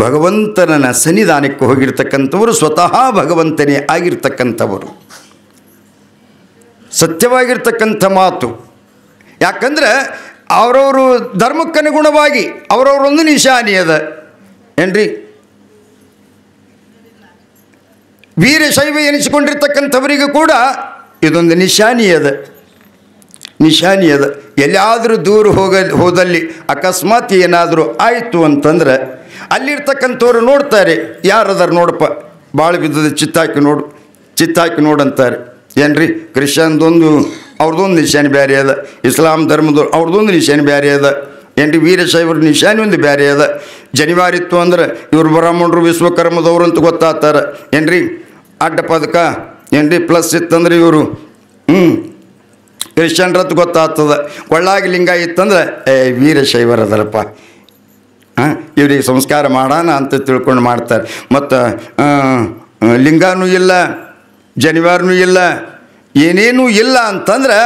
ಭಗವಂತನ ಸನ್ನಿಧಾನಕ್ಕೆ ಹೋಗಿರ್ತಕ್ಕಂಥವರು, ಸ್ವತಃ ಭಗವಂತನೇ ಆಗಿರ್ತಕ್ಕಂಥವರು. ಸತ್ಯವಾಗಿರ್ತಕ್ಕಂಥ ಮಾತು. ಯಾಕಂದ್ರೆ ಅವರವರು ಧರ್ಮಕ್ಕನುಗುಣವಾಗಿ ಅವರವರೊಂದು ನಿಶಾನಿ ಅದ. ಏನ್ರಿ ವೀರಶೈವ ಎನಿಸಿಕೊಂಡಿರ್ತಕ್ಕಂಥವರಿಗೂ ಕೂಡ ಇದೊಂದು ನಿಶಾನಿ ಅದ. ಎಲ್ಲಿಯಾದರೂ ದೂರ ಹೋದಲ್ಲಿ ಅಕಸ್ಮಾತ್ ಏನಾದರೂ ಆಯಿತು ಅಂತಂದ್ರೆ ಅಲ್ಲಿರ್ತಕ್ಕಂಥವ್ರು ನೋಡ್ತಾರೆ, ಯಾರದಾರು ನೋಡಪ್ಪ ಭಾಳ ಬಿದ್ದದ, ಚಿತ್ತಾಕಿ ನೋಡಂತಾರೆ. ಏನ್ರಿ ಕ್ರಿಶ್ಚಿಯನ್ದೊಂದು ಅವ್ರದ್ದೊಂದು ನಿಶಾನಿ ಬೇರೆ ಅದ, ಇಸ್ಲಾಂ ಧರ್ಮದವ್ರು ಅವ್ರದ್ದೊಂದು ನಿಶಾನಿ ಬೇರೆ ಅದ. ಏನ್ರಿ ವೀರಶೈವರ ನಿಶಾನಿ ಒಂದು ಬೇರೆ ಅದ. ಜನಿವಾರಿತ್ತು ಅಂದ್ರೆ ಇವ್ರು ಬ್ರಾಹ್ಮಣರು ವಿಶ್ವಕರ್ಮದವ್ರು ಅಂತ ಗೊತ್ತಾಗ್ತಾರೆ. ಏನ್ರಿ ಅಡ್ಡ ಪದಕ ಏನ್ರಿ ಪ್ಲಸ್ ಇತ್ತಂದ್ರೆ ಇವರು ಕ್ರಿಶ್ಚಿಯನ್ರದ್ದು ಗೊತ್ತಾಗ್ತದ. ಕೊಳ್ಳಾಗಿ ಲಿಂಗ ಇತ್ತಂದ್ರೆ ವೀರಶೈವರ ಅದರಪ್ಪ, ಇವ್ರಿಗೆ ಸಂಸ್ಕಾರ ಮಾಡೋಣ ಅಂತ ತಿಳ್ಕೊಂಡು ಮಾಡ್ತಾರೆ. ಮತ್ತು ಲಿಂಗನೂ ಇಲ್ಲ, ಜನಿವಾರನೂ ಇಲ್ಲ, ಏನೇನೂ ಇಲ್ಲ ಅಂತಂದ್ರೆ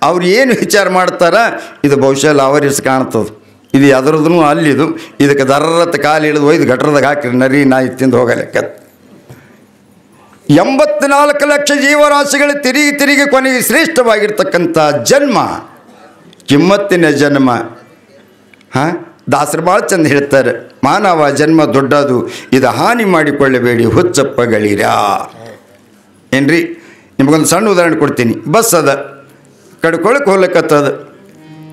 ಅವ್ರು ಏನು ವಿಚಾರ ಮಾಡ್ತಾರೆ, ಇದು ಬಹುಶಃ ಲಾವರಿಸ್ ಕಾಣ್ತದೆ, ಇದು ಅದರದ್ದು ಅಲ್ಲಿದು, ಇದಕ್ಕೆ ದರ್ರತ್ತ ಕಾಲು ಹಿಡಿದು ಒಯ್ದು ಗಟ್ರದಾಗ ಹಾಕಿರಿ ನರಿ ನಾಯಿ ತಿಂದು ಹೋಗಲೆಕ್ಕ. 84 ಲಕ್ಷ ಜೀವರಾಶಿಗಳು ತಿರುಗಿ ಕೊನೆಗೆ ಶ್ರೇಷ್ಠವಾಗಿರ್ತಕ್ಕಂಥ ಜನ್ಮ ಕಿಮ್ಮತ್ತಿನ ಜನ್ಮ. ದಾಸರು ಭಾಳ ಚಂದ ಹೇಳ್ತಾರೆ, ಮಾನವ ಜನ್ಮ ದೊಡ್ಡದು, ಇದು ಹಾನಿ ಮಾಡಿಕೊಳ್ಳಬೇಡಿ ಹುಚ್ಚಪ್ಪಗಳಿರ. ಏನ್ರಿ ನಿಮಗೊಂದು ಸಣ್ಣ ಉದಾಹರಣೆ ಕೊಡ್ತೀನಿ. ಬಸ್ ಅದ, ಕಡ್ಕೊಳಕ್ಕೆ ಹೋಗ್ಲಿಕ್ಕತ್ತದ.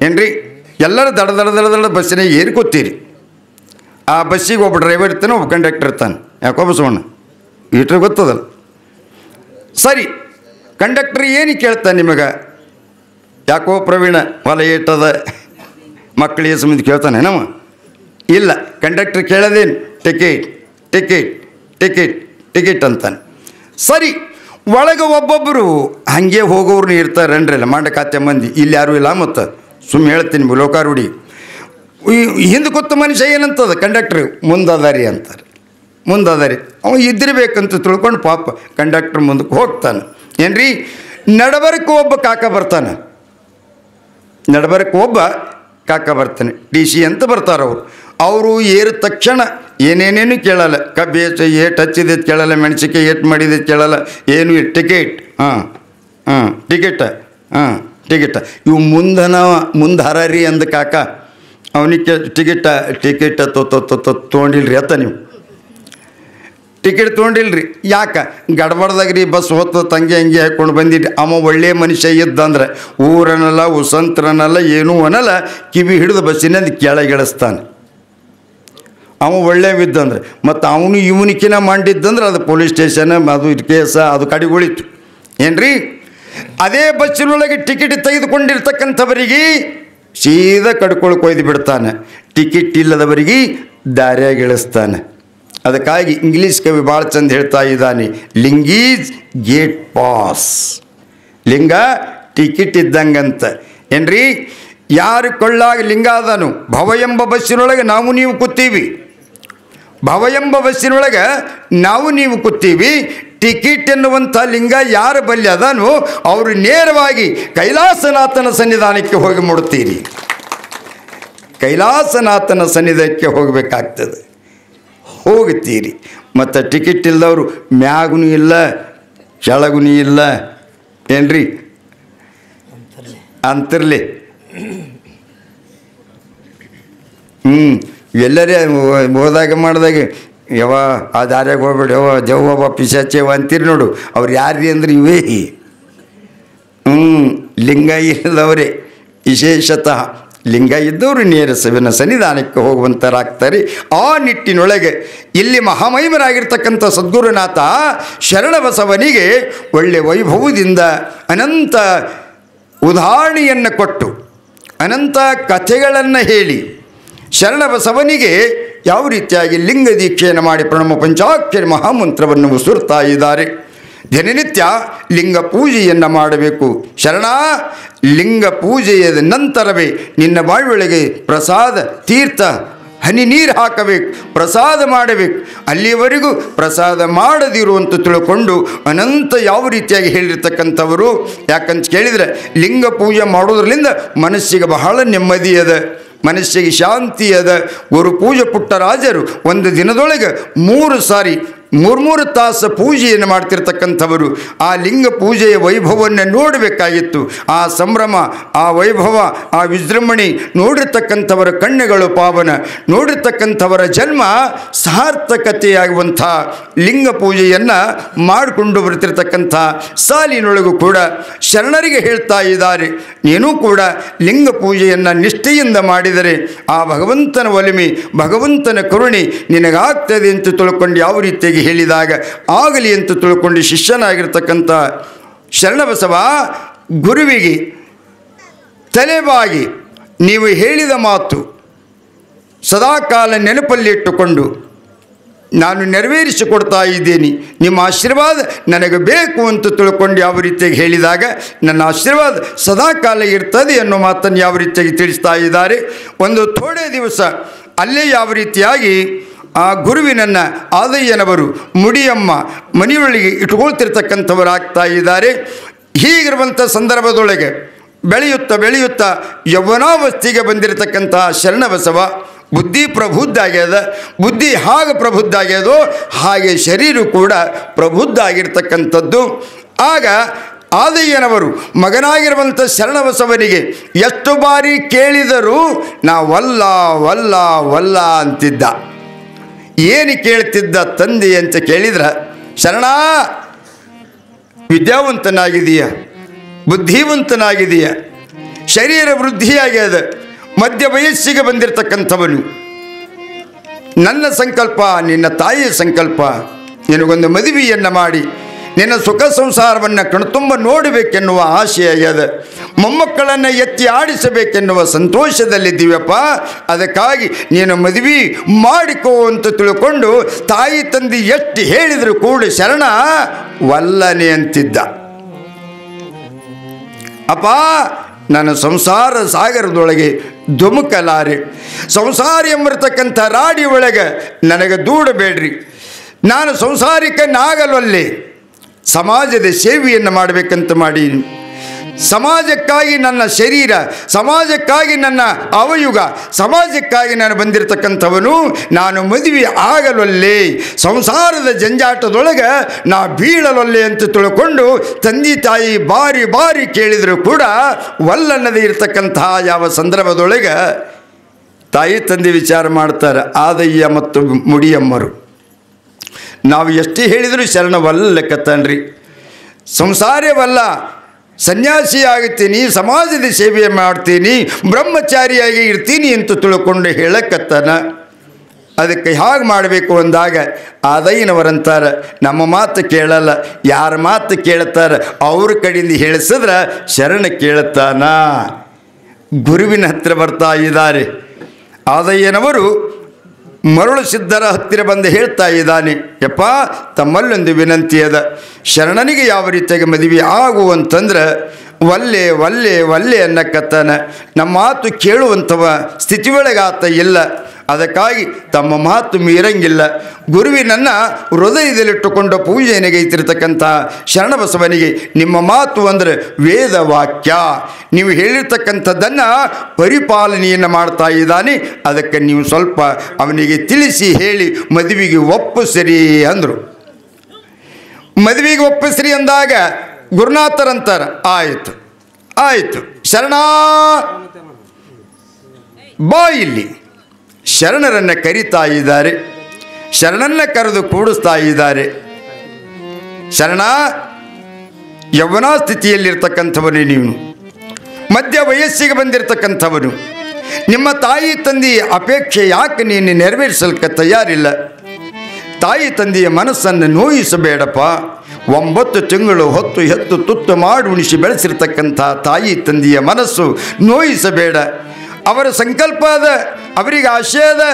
ಏನ್ರಿ ಎಲ್ಲರೂ ದಡ ದಡ ದಡ ದಡ ಬಸ್ಸಿನಾಗ ಏರಿ ಕೂತೀರಿ. ಆ ಬಸ್ಸಿಗೆ ಒಬ್ಬ ಡ್ರೈವರ್ ಇರ್ತಾನೆ, ಒಬ್ಬ ಕಂಡಕ್ಟರ್ ಇರ್ತಾನೆ. ಯಾಕೋ ಬಸವಣ್ಣ ಇಟ್ರೆ ಗೊತ್ತದಲ್ಲ. ಸರಿ, ಕಂಡಕ್ಟರ್ ಏನು ಕೇಳ್ತಾನೆ ನಿಮಗೆ? ಯಾಕೋ ಪ್ರವೀಣ ಹೊಲ ಏಟದ ಮಕ್ಕಳಿಗೆ ಸಂಬಂಧ ಕೇಳ್ತಾನೆ ನಮ್ಮ? ಇಲ್ಲ, ಕಂಡಕ್ಟರ್ ಕೇಳೋದೇನು ಟಿಕೆಟ್ ಟಿಕೆಟ್ ಟಿಕೆಟ್ ಟಿಕೆಟ್ ಅಂತಾನೆ. ಸರಿ, ಒಳಗೆ ಒಬ್ಬೊಬ್ಬರು ಹಾಗೆ ಹೋಗೋರು ಇರ್ತಾರನ್ರಲ್ಲ, ಮಂಡಕಾತ್ಯ ಮಂದಿ. ಇಲ್ಲಿ ಯಾರೂ ಇಲ್ಲ, ಮತ್ತು ಸುಮ್ಮನೆ ಹೇಳ್ತೀನಿ ಲೋಕಾರೂಢಿ. ಹಿಂದೆ ಕೂತ ಮನುಷ್ಯ ಏನಂತದ ಕಂಡಕ್ಟ್ರ್ ಮುಂದದಾರಿ ಅಂತಾರೆ. ಮುಂದದಾರಿ ಅವ ಇದ್ದಿರ್ಬೇಕಂತ ತಿಳ್ಕೊಂಡು ಪಾಪ ಕಂಡಕ್ಟ್ರ್ ಮುಂದಕ್ಕೆ ಹೋಗ್ತಾನೆ. ಏನ್ರಿ ನಡಬರಕ್ಕೆ ಒಬ್ಬ ಕಾಕ ಬರ್ತಾನೆ. ಬರ್ತಾನೆ. ಡಿ ಸಿ ಅಂತ ಬರ್ತಾರೆ ಅವರು ಏರಿದ ತಕ್ಷಣ ಏನೇನೇನು ಕೇಳಲ್ಲ. ಕಬ್ಬಿ ಏಟ್ ಹಚ್ಚಿದೆ ಕೇಳಲ್ಲ, ಮೆಣಸಿಕಾಯಿ ಏಟ್ ಮಾಡಿದೆ ಕೇಳಲ್ಲ, ಏನು ಟಿಕೆಟ್ ಟಿಕೆಟ್ ಇವು ಮುಂದೆ ಹರರಿ ಅಂದ ಕಾಕ ಅವನಿಗೆ ಟಿಕೆಟ್ ತೊಗೊಂಡಿಲ್ರಿ ಅತ್ತ ನೀವು ಟಿಕೆಟ್ ತೊಗೊಂಡಿಲ್ರಿ. ಯಾಕೆ ಗಡ್ಬಡ್ದಾಗ್ರಿ ಬಸ್ ಹೊತ್ತು ತಂಗಿ ಹಂಗೆ ಹಾಕ್ಕೊಂಡು ಬಂದಿದ್ರಿ. ಅವ ಒಳ್ಳೆಯ ಮನುಷ್ಯ ಇದ್ದಂದ್ರೆ ಊರನಲ್ಲ ಉಸಂತ್ರನಲ್ಲ ಏನೂ ಅನ್ನಲ್ಲ, ಕಿವಿ ಹಿಡಿದು ಬಸ್ಸಿನಿಂದ ಕೆಳಗಿಳಿಸ್ತಾನೆ. ಅವ ಒಳ್ಳೆಯವಿದ್ದಂದ್ರೆ. ಮತ್ತು ಅವನು ಇವನಿಕಿನ ಮಾಡಿದ್ದಂದ್ರೆ ಅದು ಪೊಲೀಸ್ ಸ್ಟೇಷನ್, ಅದು ಕೇಸ, ಅದು ಕಡಿಗೊಳಿತು. ಏನ್ರಿ ಅದೇ ಬಸ್ಸಿನೊಳಗೆ ಟಿಕೆಟ್ ತೆಗೆದುಕೊಂಡಿರ್ತಕ್ಕಂಥವರಿಗೆ ಸೀದಾ ಕಡ್ಕೊಳಕ್ಕೆ ಒಯ್ದು ಬಿಡ್ತಾನೆ. ಟಿಕೆಟ್ ಇಲ್ಲದವರಿಗೆ ದಾರಿಯಾಗಿ ಇಳಿಸ್ತಾನೆ. ಅದಕ್ಕಾಗಿ ಇಂಗ್ಲೀಷ್ ಕವಿ ಭಾಳ ಚಂದ ಹೇಳ್ತಾ ಇದ್ದಾನೆ, ಲಿಂಗ್ ಈಸ್ ಗೇಟ್ ಪಾಸ್. ಲಿಂಗ ಟಿಕೆಟ್ ಇದ್ದಂಗಂತ. ಏನ್ರಿ ಯಾರು ಕೊಳ್ಳಾಗ ಲಿಂಗ ಅದಾನು, ಭವ ಎಂಬ ಬಸ್ಸಿನೊಳಗೆ ನಾವು ನೀವು ಕೂತೀವಿ. ಟಿಕೆಟ್ ಎನ್ನುವಂಥ ಲಿಂಗ ಯಾರ ಬಲ್ಲಿ ಅದಾನು ಅವರು ನೇರವಾಗಿ ಕೈಲಾಸನಾಥನ ಸನ್ನಿಧಾನಕ್ಕೆ ಹೋಗಿ ಮುಡುತ್ತೀರಿ. ಕೈಲಾಸನಾಥನ ಸನ್ನಿಧಾನಕ್ಕೆ ಹೋಗಬೇಕಾಗ್ತದೆ, ಹೋಗುತ್ತೀರಿ. ಮತ್ತು ಟಿಕೆಟ್ ಇಲ್ಲದವರು ಮ್ಯಾಗೂ ಇಲ್ಲ ಕೆಳಗೂ ಇಲ್ಲ. ಏನ್ರಿ ಅಂತಿರಲಿ. ಎಲ್ಲರೇ ಹೋದಾಗ ಮಾಡಿದಾಗ ಯಾವ ಆ ದಾರ್ಯಾಗ ಹೋಗ್ಬೇಡಿ, ಯಾವ ಜವ್ವ ಪಿಸಾಚೇವ ಅಂತೀರಿ ನೋಡು. ಅವ್ರು ಯಾರ್ರಿ ಅಂದ್ರೆ ಇವೇ ಲಿಂಗ ಇಲ್ಲದವರೇ ವಿಶೇಷತಃ ಲಿಂಗ ಇದ್ದವರು ನೇರ ಶಿವನ ಸನ್ನಿಧಾನಕ್ಕೆ ಹೋಗುವಂತರಾಗ್ತಾರೆ. ಆ ನಿಟ್ಟಿನೊಳಗೆ ಇಲ್ಲಿ ಮಹಾಮಹಿಮರಾಗಿರ್ತಕ್ಕಂಥ ಸದ್ಗುರುನಾಥ ಶರಣಬಸವನಿಗೆ ಒಳ್ಳೆ ವೈಭವದಿಂದ ಅನಂತ ಉದಾಹರಣೆಯನ್ನು ಕೊಟ್ಟು ಅನಂತ ಕಥೆಗಳನ್ನು ಹೇಳಿ ಶರಣಬಸವನಿಗೆ ಯಾವ ರೀತಿಯಾಗಿ ಲಿಂಗ ದೀಕ್ಷೆಯನ್ನು ಮಾಡಿ ಪ್ರಣಮ ಪಂಚಾಕ್ಷರಿ ಮಹಾಮಂತ್ರವನ್ನು ಉಸುರ್ತಾ ಇದ್ದಾರೆ. ದಿನನಿತ್ಯ ಲಿಂಗ ಪೂಜೆಯನ್ನು ಮಾಡಬೇಕು. ಶರಣ ಲಿಂಗ ಪೂಜೆಯ ನಂತರವೇ ನಿನ್ನ ಬಾಳೊಳಗೆ ಪ್ರಸಾದ ತೀರ್ಥ ಹನಿ ನೀರು ಹಾಕಬೇಕು, ಪ್ರಸಾದ ಮಾಡಬೇಕು. ಅಲ್ಲಿಯವರೆಗೂ ಪ್ರಸಾದ ಮಾಡದಿರುವಂತ ತಿಳ್ಕೊಂಡು ಅನಂತ ಯಾವ ರೀತಿಯಾಗಿ ಹೇಳಿರ್ತಕ್ಕಂಥವರು. ಯಾಕಂತ ಕೇಳಿದರೆ ಲಿಂಗ ಪೂಜೆ ಮಾಡೋದ್ರಲ್ಲಿಂದ ಮನಸ್ಸಿಗೆ ಬಹಳ ನೆಮ್ಮದಿ ಅದ, ಮನಸ್ಸಿಗೆ ಶಾಂತಿ ಅದ. ಗುರು ಪೂಜೆ ಪುಟ್ಟರಾಜರು ಒಂದು ದಿನದೊಳಗೆ 3 ಸಾರಿ 3 ತಾಸು ಪೂಜೆಯನ್ನು ಮಾಡ್ತಿರ್ತಕ್ಕಂಥವರು. ಆ ಲಿಂಗ ಪೂಜೆಯ ವೈಭವವನ್ನು ನೋಡಬೇಕಾಗಿತ್ತು. ಆ ಸಂಭ್ರಮ, ಆ ವೈಭವ, ಆ ವಿಜೃಂಭಣೆ ನೋಡಿರ್ತಕ್ಕಂಥವರ ಕಣ್ಣುಗಳು ಪಾವನ, ನೋಡಿರ್ತಕ್ಕಂಥವರ ಜನ್ಮ ಸಾರ್ಥಕತೆಯಾಗುವಂಥ ಲಿಂಗ ಪೂಜೆಯನ್ನು ಮಾಡಿಕೊಂಡು ಬರ್ತಿರ್ತಕ್ಕಂಥ ಸಾಲಿನೊಳಗೂ ಕೂಡ ಶರಣರಿಗೆ ಹೇಳ್ತಾ ಇದ್ದಾರೆ, ನೀನು ಕೂಡ ಲಿಂಗ ಪೂಜೆಯನ್ನು ನಿಷ್ಠೆಯಿಂದ ಮಾಡಿದರೆ ಆ ಭಗವಂತನ ಒಲಿಮೆ, ಭಗವಂತನ ಕರುಣೆ ನಿನಗಾಗ್ತದೆ ಅಂತ ತಿಳ್ಕೊಂಡು ಯಾವ ರೀತಿಯಾಗಿ ಹೇಳಿದಾಗ ಆಗಲಿ ಅಂತ ತಿಳ್ಕೊಂಡು ಶಿಷ್ಯನಾಗಿರ್ತಕ್ಕಂಥ ಶರಣಬಸವ ಗುರುವಿಗೆ ತಲೆಬಾಗಿ ನೀವು ಹೇಳಿದ ಮಾತು ಸದಾಕಾಲ ನೆನಪಲ್ಲಿಟ್ಟುಕೊಂಡು ನಾನು ನೆರವೇರಿಸಿಕೊಡ್ತಾ ಇದ್ದೀನಿ, ನಿಮ್ಮ ಆಶೀರ್ವಾದ ನನಗೆ ಬೇಕು ಅಂತ ತಿಳ್ಕೊಂಡು ಯಾವ ರೀತಿಯಾಗಿ ಹೇಳಿದಾಗ ನನ್ನ ಆಶೀರ್ವಾದ ಸದಾಕಾಲ ಇರ್ತದೆ ಅನ್ನೋ ಮಾತನ್ನು ಯಾವ ರೀತಿಯಾಗಿ ತಿಳಿಸ್ತಾ ಇದ್ದಾರೆ. ಒಂದು ಥೋಡೆ ದಿವಸ ಅಲ್ಲೇ ಯಾವ ರೀತಿಯಾಗಿ ಆ ಗುರುವಿನನ್ನು ಆದಯ್ಯನವರು ಮುಡಿಯಮ್ಮ ಮನೆಯೊಳಗೆ ಇಟ್ಕೊಳ್ತಿರ್ತಕ್ಕಂಥವರಾಗ್ತಾ ಇದ್ದಾರೆ. ಹೀಗಿರುವಂಥ ಸಂದರ್ಭದೊಳಗೆ ಬೆಳೆಯುತ್ತಾ ಯೌವನಾವಸ್ಥೆಗೆ ಬಂದಿರತಕ್ಕಂತಹ ಶರಣಬಸವ ಬುದ್ಧಿ ಪ್ರಬುದ್ಧ ಆಗ್ಯದ. ಬುದ್ಧಿ ಹಾಗೆ ಪ್ರಬುದ್ಧ ಆಗ್ಯದೋ ಹಾಗೆ ಶರೀರ ಕೂಡ ಪ್ರಬುದ್ಧ ಆಗಿರ್ತಕ್ಕಂಥದ್ದು. ಆಗ ಆದಯ್ಯನವರು ಮಗನಾಗಿರುವಂಥ ಶರಣಬಸವನಿಗೆ ಎಷ್ಟು ಬಾರಿ ಕೇಳಿದರೂ ನಾ ವಲ್ಲ ವಲ್ಲ ವಲ್ಲ ಅಂತಿದ್ದ. ಏನು ಕೇಳ್ತಿದ್ದ ತಂದೆ ಅಂತ ಕೇಳಿದ್ರೆ, ಶರಣ ವಿದ್ಯಾವಂತನಾಗಿದೆಯಾ, ಬುದ್ಧಿವಂತನಾಗಿದೆಯಾ, ಶರೀರ ವೃದ್ಧಿಯಾಗ್ಯದ, ಮಧ್ಯ ವಯಸ್ಸಿಗೆ ಬಂದಿರತಕ್ಕಂಥವನು, ನನ್ನ ಸಂಕಲ್ಪ ನಿನ್ನ ತಾಯಿಯ ಸಂಕಲ್ಪ, ನಿನಗೊಂದು ಮದುವೆಯನ್ನು ಮಾಡಿ ನಿನ್ನ ಸುಖ ಸಂಸಾರವನ್ನು ಕಣ್ತುಂಬ ನೋಡಬೇಕೆನ್ನುವ ಆಶೆ ಆಗ್ಯದ, ಮೊಮ್ಮಕ್ಕಳನ್ನು ಎತ್ತಿ ಆಡಿಸಬೇಕೆನ್ನುವ ಸಂತೋಷದಲ್ಲಿದ್ದೀವಪ್ಪ, ಅದಕ್ಕಾಗಿ ನೀನು ಮದುವೆ ಮಾಡಿಕೋ ಅಂತ ತಿಳ್ಕೊಂಡು ತಾಯಿ ತಂದೆ ಎಷ್ಟು ಹೇಳಿದರೂ ಕೂಡ ಶರಣ ವಲ್ಲನೆ ಅಂತಿದ್ದ. ಅಪ್ಪ ನನ್ನ ಸಂಸಾರ ಸಾಗರದೊಳಗೆ ಧುಮುಕಲಾರೆ, ಸಂಸಾರ ಎಂಬಿರ್ತಕ್ಕಂಥ ರಾಡಿ ಒಳಗೆ ನನಗೆ ದೂಡಬೇಡ್ರಿ, ನಾನು ಸಂಸಾರಿಕನಾಗಲೊಲ್ಲೆ, ಸಮಾಜದ ಸೇವೆಯನ್ನು ಮಾಡಬೇಕಂತ ಮಾಡಿ, ಸಮಾಜಕ್ಕಾಗಿ ನನ್ನ ಶರೀರ, ಸಮಾಜಕ್ಕಾಗಿ ನನ್ನ ಅವಯುಗ, ಸಮಾಜಕ್ಕಾಗಿ ನಾನು ಬಂದಿರತಕ್ಕಂಥವನು, ನಾನು ಮದುವೆ ಆಗಲೊಲ್ಲೆ, ಸಂಸಾರದ ಜಂಜಾಟದೊಳಗೆ ನಾ ಬೀಳಲೊಲ್ಲೆ ಅಂತ ತಿಳ್ಕೊಂಡು ತಂದೆ ತಾಯಿ ಬಾರಿ ಬಾರಿ ಕೇಳಿದರೂ ಕೂಡ ವಲ್ಲನ್ನದೇ ಇರತಕ್ಕಂತಹ ಯಾವ ಸಂದರ್ಭದೊಳಗೆ ತಾಯಿ ತಂದೆ ವಿಚಾರ ಮಾಡ್ತಾರೆ ಆದಯ್ಯ ಮತ್ತು ಮುಡಿಯಮ್ಮರು. ನಾವು ಎಷ್ಟೇ ಹೇಳಿದರೂ ಶರಣವಲ್ಲಕತ್ತನ್ರಿ, ಸಂಸಾರವಲ್ಲ, ಸನ್ಯಾಸಿ ಆಗ್ತೀನಿ, ಸಮಾಜದ ಸೇವೆ ಮಾಡ್ತೀನಿ, ಬ್ರಹ್ಮಚಾರಿಯಾಗಿ ಇರ್ತೀನಿ ಅಂತ ತಿಳ್ಕೊಂಡು ಹೇಳಕತ್ತಾನ. ಅದಕ್ಕೆ ಹೇಗೆ ಮಾಡಬೇಕು ಅಂದಾಗ ಆದಯ್ಯನವರಂತಾರೆ, ನಮ್ಮ ಮಾತು ಕೇಳಲ್ಲ, ಯಾರ ಮಾತು ಕೇಳ್ತಾರೆ ಅವ್ರ ಕಡೆಯಿಂದ ಹೇಳಿಸಿದ್ರೆ ಶರಣ ಕೇಳುತ್ತಾನ. ಗುರುವಿನ ಹತ್ತಿರ ಬರ್ತಾ ಇದ್ದಾರೆ. ಆದಯ್ಯನವರು ಮರಳು ಸಿದ್ಧರ ಹತ್ತಿರ ಬಂದು ಹೇಳ್ತಾ ಇದ್ದಾನೆ, ಯಪ್ಪ ತಮ್ಮಲ್ಲೊಂದು ವಿನಂತಿ ಅದ, ಶರಣನಿಗೆ ಯಾವ ರೀತಿಯಾಗಿ ಮದುವೆ ಆಗುವಂತಂದ್ರೆ ವಲ್ಲೆ ವಲ್ಲೆ ವಲ್ಲೆ ಅನ್ನಕತ್ತಾನ. ನಮ್ಮ ಮಾತು ಕೇಳುವಂಥವ ಸ್ಥಿತಿ ಒಳಗಾತ ಇಲ್ಲ, ಅದಕ್ಕಾಗಿ ತಮ್ಮ ಮಾತು ಮೀರಂಗಿಲ್ಲ. ಗುರುವಿನನ್ನು ಹೃದಯದಲ್ಲಿಟ್ಟುಕೊಂಡ ಪೂಜೆಯನ್ನೆಗೈತಿರ್ತಕ್ಕಂಥ ಶರಣಬಸವನಿಗೆ ನಿಮ್ಮ ಮಾತು ಅಂದರೆ ವೇದ ವಾಕ್ಯ, ನೀವು ಹೇಳಿರ್ತಕ್ಕಂಥದ್ದನ್ನು ಪರಿಪಾಲನೆಯನ್ನು ಮಾಡ್ತಾ ಇದ್ದಾನೆ, ಅದಕ್ಕೆ ನೀವು ಸ್ವಲ್ಪ ಅವನಿಗೆ ತಿಳಿಸಿ ಹೇಳಿ ಮದುವೆಗೆ ಒಪ್ಪಿಸ್ರಿ ಅಂದರು. ಮದುವೆಗೆ ಒಪ್ಪಿಸ್ರಿ ಅಂದಾಗ ಗುರುನಾಥರಂತಾರೆ, ಆಯಿತು ಆಯಿತು ಶರಣ ಬಾ ಇಲ್ಲಿ. ಶರಣರನ್ನು ಕರೀತಾ ಇದ್ದಾರೆ, ಶರಣನ್ನ ಕರೆದು ಕೂಡಿಸ್ತಾ ಇದ್ದಾರೆ. ಶರಣ ಯೌವನ ಸ್ಥಿತಿಯಲ್ಲಿರ್ತಕ್ಕಂಥವನು ನೀನು, ಮಧ್ಯ ವಯಸ್ಸಿಗೆ ಬಂದಿರತಕ್ಕಂಥವನು. ನಿಮ್ಮ ತಾಯಿ ತಂದೆಯ ಅಪೇಕ್ಷೆ ಯಾಕೆ ನೀನು ನೆರವೇರಿಸಲಿಕ್ಕೆ ತಯಾರಿಲ್ಲ? ತಾಯಿ ತಂದೆಯ ಮನಸ್ಸನ್ನು ನೋಯಿಸಬೇಡಪ್ಪ. 9 ತಿಂಗಳು ಹೊತ್ತು ಹೆತ್ತು ತುತ್ತು ಮಾಡಿ ಉಣಿಸಿ ಬೆಳೆಸಿರ್ತಕ್ಕಂಥ ತಾಯಿ ತಂದೆಯ ಮನಸ್ಸು ನೋಯಿಸಬೇಡ. ಅವರ ಸಂಕಲ್ಪ ಅದ, ಅವರಿಗೆ ಆಶಯ ಅದ,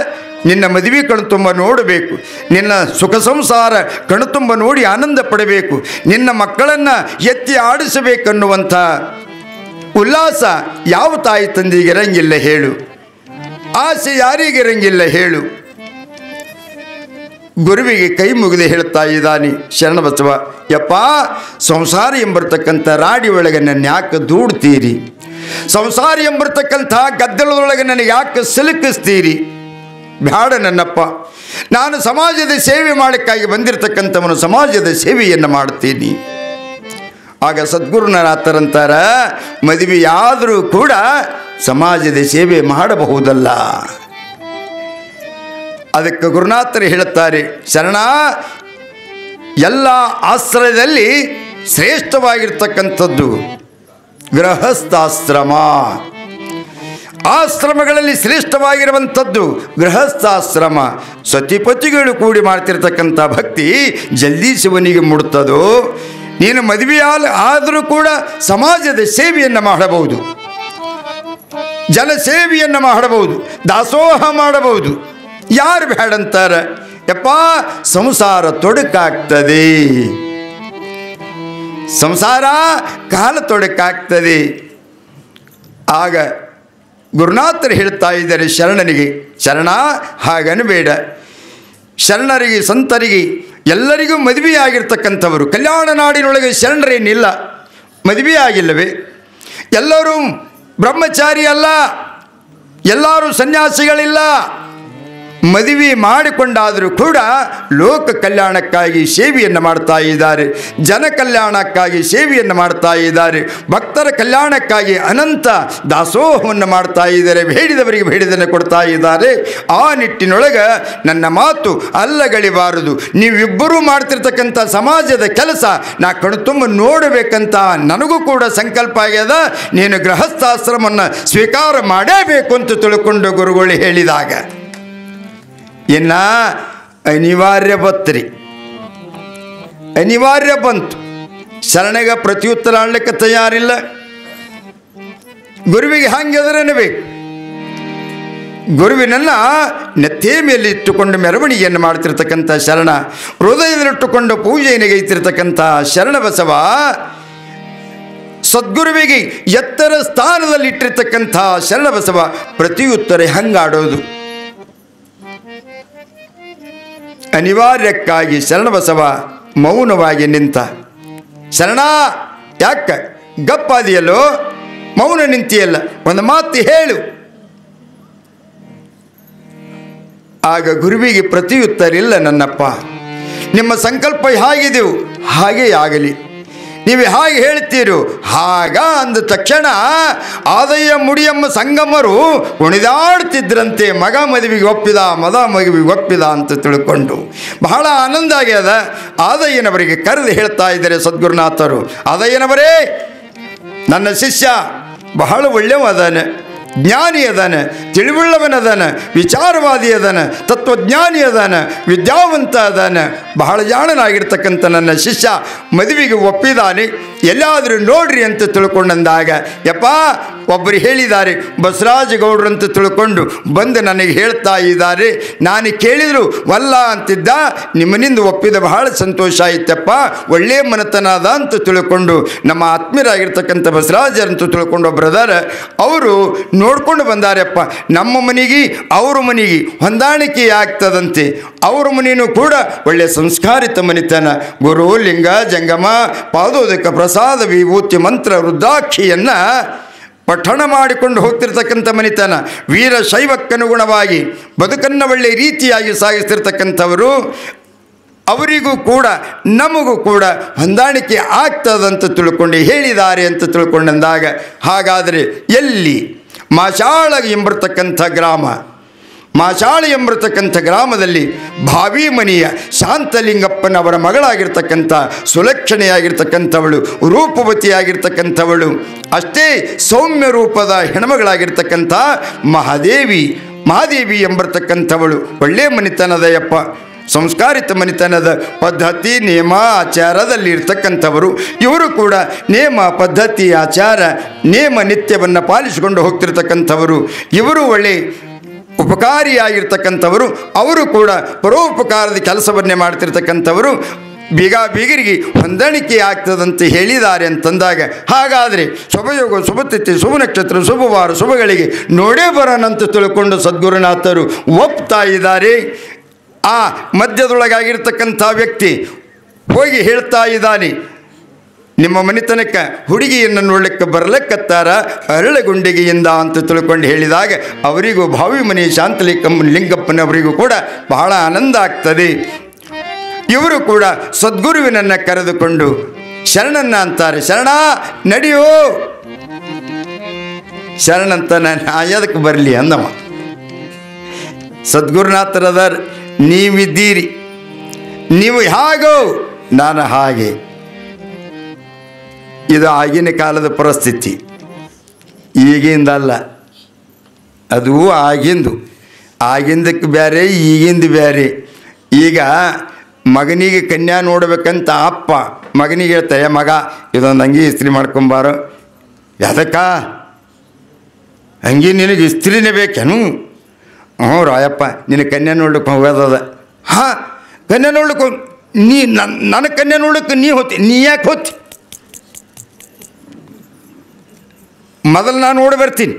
ನಿನ್ನ ಮದುವೆ ಕಣ್ತುಂಬ ನೋಡಬೇಕು, ನಿನ್ನ ಸುಖ ಸಂಸಾರ ಕಣ್ತುಂಬ ನೋಡಿ ಆನಂದ ಪಡಬೇಕು, ನಿನ್ನ ಮಕ್ಕಳನ್ನು ಎತ್ತಿ ಆಡಿಸಬೇಕನ್ನುವಂಥ ಉಲ್ಲಾಸ ಯಾವ ತಾಯಿ ತಂದೆಗಿರಂಗಿಲ್ಲ ಹೇಳು? ಆಸೆ ಯಾರಿಗಿರಂಗಿಲ್ಲ ಹೇಳು? ಗುರುವಿಗೆ ಕೈ ಮುಗಿದು ಹೇಳ್ತಾ ಇದ್ದಾನೆ ಶರಣಬಸವ, ಯಪ್ಪ ಸಂಸಾರ ಎಂಬರ್ತಕ್ಕಂಥ ರಾಡಿ ಒಳಗೆ ನನ್ನ ಯಾಕೆ ದೂಡ್ತೀರಿ? ಸಂಸಾರ ಎಂಬರ್ತಕ್ಕಂಥ ಗದ್ದಲದೊಳಗೆ ನನಗೆ ಯಾಕೆ ಸಿಲುಕಿಸ್ತೀರಿ? ಬೇಡ ನನ್ನಪ್ಪ, ನಾನು ಸಮಾಜದ ಸೇವೆ ಮಾಡೋಕ್ಕಾಗಿ ಬಂದಿರತಕ್ಕಂಥವನು, ಸಮಾಜದ ಸೇವೆಯನ್ನು ಮಾಡ್ತೀನಿ. ಆಗ ಸದ್ಗುರುನಾಥರಂತಾರ, ಮದುವೆಯಾದರೂ ಕೂಡ ಸಮಾಜದ ಸೇವೆ ಮಾಡಬಹುದಲ್ಲ. ಅದಕ್ಕೆ ಗುರುನಾಥರು ಹೇಳುತ್ತಾರೆ, ಶರಣ, ಎಲ್ಲ ಆಶ್ರಯದಲ್ಲಿ ಶ್ರೇಷ್ಠವಾಗಿರ್ತಕ್ಕಂಥದ್ದು ಗೃಹಸ್ಥಾಶ್ರಮ. ಆಶ್ರಮಗಳಲ್ಲಿ ಶ್ರೇಷ್ಠವಾಗಿರುವಂಥದ್ದು ಗೃಹಸ್ಥಾಶ್ರಮ. ಸತಿಪತಿಗಳು ಕೂಡಿ ಮಾಡ್ತಿರ್ತಕ್ಕಂಥ ಭಕ್ತಿ ಜಲ್ದಿ ಶಿವನಿಗೆ ಮುಡುತ್ತದೋ. ನೀನು ಮದುವೆಯಾಲ್ ಆದರೂ ಕೂಡ ಸಮಾಜದ ಸೇವೆಯನ್ನು ಮಾಡಬಹುದು, ಜನಸೇವೆಯನ್ನು ಮಾಡಬಹುದು, ದಾಸೋಹ ಮಾಡಬಹುದು. ಯಾರು ಬೇಡಂತಾರ? ಯಪ್ಪ ಸಂಸಾರ ತೊಡಕಾಗ್ತದೆ, ಸಂಸಾರ ಕಾಲ ತೊಡಕಾಗ್ತದೆ. ಆಗ ಗುರುನಾಥರು ಹೇಳ್ತಾ ಇದ್ದಾರೆ ಶರಣನಿಗೆ, ಶರಣ ಹಾಗನಬೇಡ. ಶರಣರಿಗೆ ಸಂತರಿಗೆ ಎಲ್ಲರಿಗೂ ಮದುವೆಯಾಗಿರ್ತಕ್ಕಂಥವರು. ಕಲ್ಯಾಣ ನಾಡಿನೊಳಗೆ ಶರಣರೇನಿಲ್ಲ, ಮದುವೆಯಾಗಿಲ್ಲವೇ? ಎಲ್ಲರೂ ಬ್ರಹ್ಮಚಾರಿ ಅಲ್ಲ, ಎಲ್ಲರೂ ಸನ್ಯಾಸಿಗಳಿಲ್ಲ. ಮದುವೆ ಮಾಡಿಕೊಂಡಾದರೂ ಕೂಡ ಲೋಕ ಕಲ್ಯಾಣಕ್ಕಾಗಿ ಸೇವೆಯನ್ನು ಮಾಡ್ತಾ ಇದ್ದಾರೆ, ಜನ ಕಲ್ಯಾಣಕ್ಕಾಗಿ ಸೇವೆಯನ್ನು ಮಾಡ್ತಾ ಇದ್ದಾರೆ, ಭಕ್ತರ ಕಲ್ಯಾಣಕ್ಕಾಗಿ ಅನಂತ ದಾಸೋಹವನ್ನು ಮಾಡ್ತಾ ಇದ್ದಾರೆ, ಬೇಡಿದವರಿಗೆ ಬೇಡಿದನ್ನು ಕೊಡ್ತಾ ಇದ್ದಾರೆ. ಆ ನಿಟ್ಟಿನೊಳಗೆ ನನ್ನ ಮಾತು ಅಲ್ಲಗಳಿಬಾರದು. ನೀವಿಬ್ಬರೂ ಮಾಡ್ತಿರ್ತಕ್ಕಂಥ ಸಮಾಜದ ಕೆಲಸ ನಾ ಕಣ್ತುಂಬ ನೋಡಬೇಕಂತ ನನಗೂ ಕೂಡ ಸಂಕಲ್ಪ ಆಗ್ಯದ. ನೀನು ಗೃಹಸ್ಥಾಶ್ರಮವನ್ನು ಸ್ವೀಕಾರ ಮಾಡೇಬೇಕು ಅಂತ ತಿಳ್ಕೊಂಡು ಗುರುಗಳು ಹೇಳಿದಾಗ ಇನ್ನ ಅನಿವಾರ್ಯ ಬತ್ರಿ, ಅನಿವಾರ್ಯ ಬಂತು. ಶರಣಗ ಪ್ರತ್ಯುತ್ತರ ಆಡ್ಲಿಕ್ಕೆ ತಯಾರಿಲ್ಲ. ಗುರುವಿಗೆ ಹಾಗೆದರಬೇಕು. ಗುರುವಿನನ್ನು ನೆತ್ತೇ ಮೇಲೆ ಇಟ್ಟುಕೊಂಡು ಮೆರವಣಿಗೆಯನ್ನು ಮಾಡ್ತಿರ್ತಕ್ಕಂಥ ಶರಣ, ಹೃದಯದಲ್ಲಿಟ್ಟುಕೊಂಡು ಪೂಜೆಯನ್ನು ಗೈತಿರ್ತಕ್ಕಂಥ ಶರಣಬಸವ, ಸದ್ಗುರುವಿಗೆ ಎತ್ತರ ಸ್ಥಾನದಲ್ಲಿ ಇಟ್ಟಿರ್ತಕ್ಕಂಥ ಶರಣಬಸವ ಪ್ರತಿಯುತ್ತರ ಹಂಗಾಡೋದು. ಅನಿವಾರ್ಯಕ್ಕಾಗಿ ಶರಣಬಸವ ಮೌನವಾಗಿ ನಿಂತ. ಶರಣ ಯಾಕ ಗಪ್ಪಾದಿಯಲ್ಲೋ, ಮೌನ ನಿಂತಿಯಲ್ಲ, ಒಂದು ಮಾತು ಹೇಳು. ಆಗ ಗುರುವಿಗೆ ಪ್ರತಿಯುತ್ತರಿಲ್ಲ. ನನ್ನಪ್ಪ, ನಿಮ್ಮ ಸಂಕಲ್ಪ ಹೇಗಿದೆವು ಹಾಗೇ ಆಗಲಿ, ನೀವು ಹಾಗೆ ಹೇಳ್ತೀರು ಹಾಗ ಅಂದ ತಕ್ಷಣ ಆದಯ್ಯ ಮುಡಿಯಮ್ಮ ಸಂಗಮರು ಕುಣಿದಾಡ್ತಿದ್ರಂತೆ. ಮಗ ಮದುವೆಗೆ ಒಪ್ಪಿದ, ಮದ ಮದುವೆಗೆ ಒಪ್ಪಿದ ಅಂತ ತಿಳ್ಕೊಂಡು ಬಹಳ ಆನಂದ ಆಗ್ಯದ. ಆದಯ್ಯನವರಿಗೆ ಕರೆದು ಹೇಳ್ತಾ ಇದ್ದಾರೆ ಸದ್ಗುರುನಾಥರು, ಆದಯ್ಯನವರೇ, ನನ್ನ ಶಿಷ್ಯ ಬಹಳ ಒಳ್ಳೆಯ ಅದಾನೆ, ಜ್ಞಾನಿ ಅದಾನ, ತಿಳಿವುಳ್ಳವನದಾನ, ವಿಚಾರವಾದಿ ಅದಾನ, ತತ್ವಜ್ಞಾನಿ ಅದಾನ, ವಿದ್ಯಾವಂತ ಅದಾನ, ಬಹಳ ಜಾಣನಾಗಿರ್ತಕ್ಕಂಥ ನನ್ನ ಶಿಷ್ಯ ಮದುವೆಗೆ ಒಪ್ಪಿದಾನೆ, ಎಲ್ಲಾದರೂ ನೋಡ್ರಿ ಅಂತ ತಿಳ್ಕೊಂಡಂದಾಗ, ಯಪ್ಪ ಒಬ್ಬರು ಹೇಳಿದ್ದಾರೆ ಬಸವರಾಜ ಗೌಡ್ರು ಅಂತ ತಿಳ್ಕೊಂಡು ಬಂದು ನನಗೆ ಹೇಳ್ತಾ ಇದ್ದಾರೆ. ನಾನು ಕೇಳಿದ್ರು ವಲ್ಲ ಅಂತಿದ್ದ, ನಿಮ್ಮನಿಂದ ಒಪ್ಪಿದ ಬಹಳ ಸಂತೋಷ ಆಯ್ತಪ್ಪ, ಒಳ್ಳೆಯ ಮನತನ ಅದ ಅಂತ ತಿಳ್ಕೊಂಡು ನಮ್ಮ ಆತ್ಮೀಯರಾಗಿರ್ತಕ್ಕಂಥ ಬಸವರಾಜರಂತ ತಿಳ್ಕೊಂಡು ಬ್ರದರ್ ಅವರು ನೋಡ್ಕೊಂಡು ಬಂದಾರಪ್ಪ. ನಮ್ಮ ಮನೆಗೆ ಅವ್ರ ಮನೆಗೆ ಹೊಂದಾಣಿಕೆ ಆಗ್ತದಂತೆ. ಅವ್ರ ಮನೆಯೂ ಕೂಡ ಒಳ್ಳೆಯ ಸಂಸ್ಕಾರಿತ ಮನಿತನ, ಗುರು ಲಿಂಗ ಜಂಗಮ ಪಾದೋದಕ ಪ್ರಸಾದ ವಿಭೂತಿ ಮಂತ್ರ ರುದ್ರಾಕ್ಷಿಯನ್ನು ಪಠಣ ಮಾಡಿಕೊಂಡು ಹೋಗ್ತಿರ್ತಕ್ಕಂಥ ಮನಿತನ, ವೀರ ಶೈವಕ್ಕನುಗುಣವಾಗಿ ಬದುಕನ್ನು ಒಳ್ಳೆಯ ರೀತಿಯಾಗಿ ಸಾಗಿಸ್ತಿರ್ತಕ್ಕಂಥವರು. ಅವರಿಗೂ ಕೂಡ ನಮಗೂ ಕೂಡ ಹೊಂದಾಣಿಕೆ ಆಗ್ತದಂತ ತಿಳ್ಕೊಂಡು ಹೇಳಿದ್ದಾರೆ ಅಂತ ತಿಳ್ಕೊಂಡಂದಾಗ, ಹಾಗಾದರೆ ಎಲ್ಲಿ ಮಾಚಾಳ ಎಂಬರ್ತಕ್ಕಂಥ ಗ್ರಾಮ, ಮಾಚಾಳಿ ಎಂಬತಕ್ಕಂಥ ಗ್ರಾಮದಲ್ಲಿ ಭಾವಿ ಮನೆಯ ಶಾಂತಲಿಂಗಪ್ಪನವರ ಮಗಳಾಗಿರ್ತಕ್ಕಂಥ ಸುಲಕ್ಷಣೆಯಾಗಿರ್ತಕ್ಕಂಥವಳು, ರೂಪವತಿಯಾಗಿರ್ತಕ್ಕಂಥವಳು, ಅಷ್ಟೇ ಸೌಮ್ಯ ರೂಪದ ಹೆಣ್ಮಗಳಾಗಿರ್ತಕ್ಕಂಥ ಮಹಾದೇವಿ ಎಂಬತಕ್ಕಂಥವಳು ಒಳ್ಳೆಯ ಮನಿತನದಯಪ್ಪ, ಸಂಸ್ಕಾರಿತ ಮನಿತನದ ಪದ್ಧತಿ ನಿಯಮ ಆಚಾರದಲ್ಲಿ ಇರ್ತಕ್ಕಂಥವರು. ಇವರು ಕೂಡ ನೇಮ ಪದ್ಧತಿ ಆಚಾರ ನೇಮ ನಿತ್ಯವನ್ನು ಪಾಲಿಸಿಕೊಂಡು ಹೋಗ್ತಿರ್ತಕ್ಕಂಥವರು. ಇವರು ಒಳ್ಳೆ ಉಪಕಾರಿಯಾಗಿರ್ತಕ್ಕಂಥವರು. ಅವರು ಕೂಡ ಪರೋಪಕಾರದ ಕೆಲಸವನ್ನೇ ಮಾಡ್ತಿರ್ತಕ್ಕಂಥವರು. ಬೀಗರಿಗೆ ಹೊಂದಾಣಿಕೆ ಆಗ್ತದಂತೆ ಹೇಳಿದ್ದಾರೆ ಅಂತಂದಾಗ, ಹಾಗಾದರೆ ಶುಭಯೋಗ, ಶುಭತಿಥಿ, ಶುಭ ನಕ್ಷತ್ರ, ಶುಭವಾರ, ಶುಭಗಳಿಗೆ ನೋಡೇ ಬರೋಣಂತ ತಿಳ್ಕೊಂಡು ಸದ್ಗುರುನಾಥರು ಒಪ್ತಾ ಇದ್ದಾರೆ. ಆ ಮಧ್ಯದೊಳಗಾಗಿರ್ತಕ್ಕಂಥ ವ್ಯಕ್ತಿ ಹೋಗಿ ಹೇಳ್ತಾ ಇದ್ದಾನೆ, ನಿಮ್ಮ ಮನೆತನಕ್ಕೆ ಹುಡುಗಿಯನ್ನು ನೋಡಲಿಕ್ಕೆ ಬರಲಕ್ಕತ್ತಾರ ಅರಳಗುಂಡಿಗೆಯಿಂದ ಅಂತ ತಿಳ್ಕೊಂಡು ಹೇಳಿದಾಗ ಅವರಿಗೂ ಭಾವಿ ಮನೆ ಶಾಂತಲಿಂಗಪ್ಪನವರಿಗೂ ಕೂಡ ಬಹಳ ಆನಂದ ಆಗ್ತದೆ. ಇವರು ಕೂಡ ಸದ್ಗುರುವಿನನ್ನು ಕರೆದುಕೊಂಡು ಶರಣನ್ನ ಅಂತಾರೆ. ಶರಣ ನಡೆಯೋ, ಶರಣಂತ ನಾನು ಆಯೋದಕ್ಕೆ ಬರಲಿ ಅಂದವ. ಸದ್ಗುರುನಾಥರದಾರ, ನೀವಿದ್ದೀರಿ, ನೀವು ಹೇಗೋ ನಾನು ಹಾಗೆ. ಇದು ಆಗಿನ ಕಾಲದ ಪರಿಸ್ಥಿತಿ, ಈಗಿಂದಲ್ಲ. ಅದು ಆಗಿಂದಕ್ಕೆ ಬೇರೆ, ಈಗಿಂದ ಬೇರೆ. ಈಗ ಮಗನಿಗೆ ಕನ್ಯಾ ನೋಡ್ಬೇಕಂತ ಅಪ್ಪ ಮಗನಿಗೆ ಹೇಳ್ತಾರೆ, ಮಗ ಇದೊಂದು ಅಂಗಿ ಇಸ್ತ್ರಿ ಮಾಡ್ಕೊಂಬಾರೋ. ಯಾದಕ್ಕ ಅಂಗಿ ನಿನಗೆ ಇಸ್ತ್ರಿನೇ ಬೇಕೇನು? ಹ್ಞೂ ರಾಯಪ್ಪ, ನಿನ್ನ ಕನ್ಯಾ ನೋಡ್ಲಿಕ್ಕೆ ಹೋಗೋದದ. ಹಾಂ, ಕನ್ಯಾ ನೋಡ್ಲಿಕ್ಕೆ ನೀ ನನ್ನ ಕನ್ಯಾ ನೋಡ್ಲಿಕ್ಕೆ ನೀ ಹೋತಿ, ನೀ ಯಾಕೆ ಹೋತಿ? ಮೊದಲು ನಾನು ನೋಡಿ ಬರ್ತೀನಿ.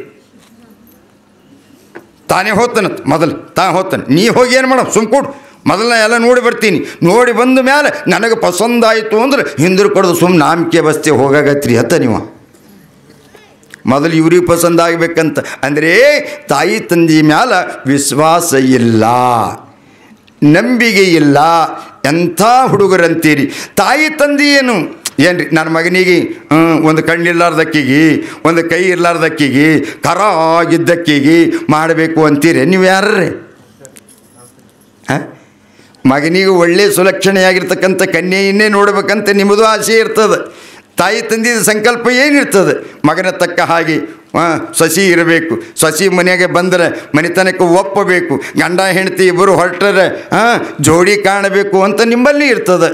ತಾನೇ ಹೋಗ್ತಾನಂತ, ಮೊದಲು ಹೋಗ್ತಾನೆ. ನೀ ಹೋಗಿ ಏನು ಮಾಡೋ, ಸುಮ್ಕೊಡು, ಮೊದಲು ಎಲ್ಲ ನೋಡಿ ಬರ್ತೀನಿ. ನೋಡಿ ಬಂದ ಮೇಲೆ ನನಗೆ ಪಸಂದಾಯಿತು ಅಂದ್ರೆ ಹಿಂದಿರು ಕೊಡೋದು ಸುಮ್ಮನೆ ನಾಮಿಕೆ ಬಸ್ತಿ ಹೋಗಾಗತ್ರಿ ಅತ್ತ ನೀವು. ಮೊದಲು ಇವ್ರಿಗೆ ಪಸಂದ ಆಗಬೇಕಂತ ಅಂದರೆ ತಾಯಿ ತಂದೆ ಮ್ಯಾಲ ವಿಶ್ವಾಸ ಇಲ್ಲ, ನಂಬಿಕೆ ಇಲ್ಲ. ಎಂಥ ಹುಡುಗರಂತೀರಿ. ತಾಯಿ ತಂದೆ ಏನ್ರಿ, ನನ್ನ ಮಗನಿಗೆ ಒಂದು ಕಣ್ಣಿರ್ಲಾರ್ದಕ್ಕಿಗೆ, ಒಂದು ಕೈ ಇರ್ಲಾರ್ದಕ್ಕಿಗೆ, ಕರಾಗಿದ್ದಕ್ಕಿಗೆ ಮಾಡಬೇಕು ಅಂತೀರಿ ನೀವು ಯಾರ್ರಿ? ಹಾಂ, ಮಗನಿಗೆ ಒಳ್ಳೆ ಸುಲಕ್ಷಣೆಯಾಗಿರ್ತಕ್ಕಂಥ ಕನ್ಯೆಯನ್ನೇ ನೋಡ್ಬೇಕಂತ ನಿಮ್ಮದು ಆಸೆ ಇರ್ತದೆ. ತಾಯಿ ತಂದಿದ ಸಂಕಲ್ಪ ಏನಿರ್ತದೆ? ಮಗನ ತಕ್ಕ ಹಾಗೆ ಸಸಿ ಇರಬೇಕು, ಸಸಿ ಮನೆಗೆ ಬಂದರೆ ಮನೆತನಕ್ಕೆ ಒಪ್ಪಬೇಕು, ಗಂಡ ಹೆಂಡತಿ ಇಬ್ಬರು ಹೊರಟರೆ ಜೋಡಿ ಕಾಣಬೇಕು ಅಂತ ನಿಮ್ಮಲ್ಲಿ ಇರ್ತದೆ.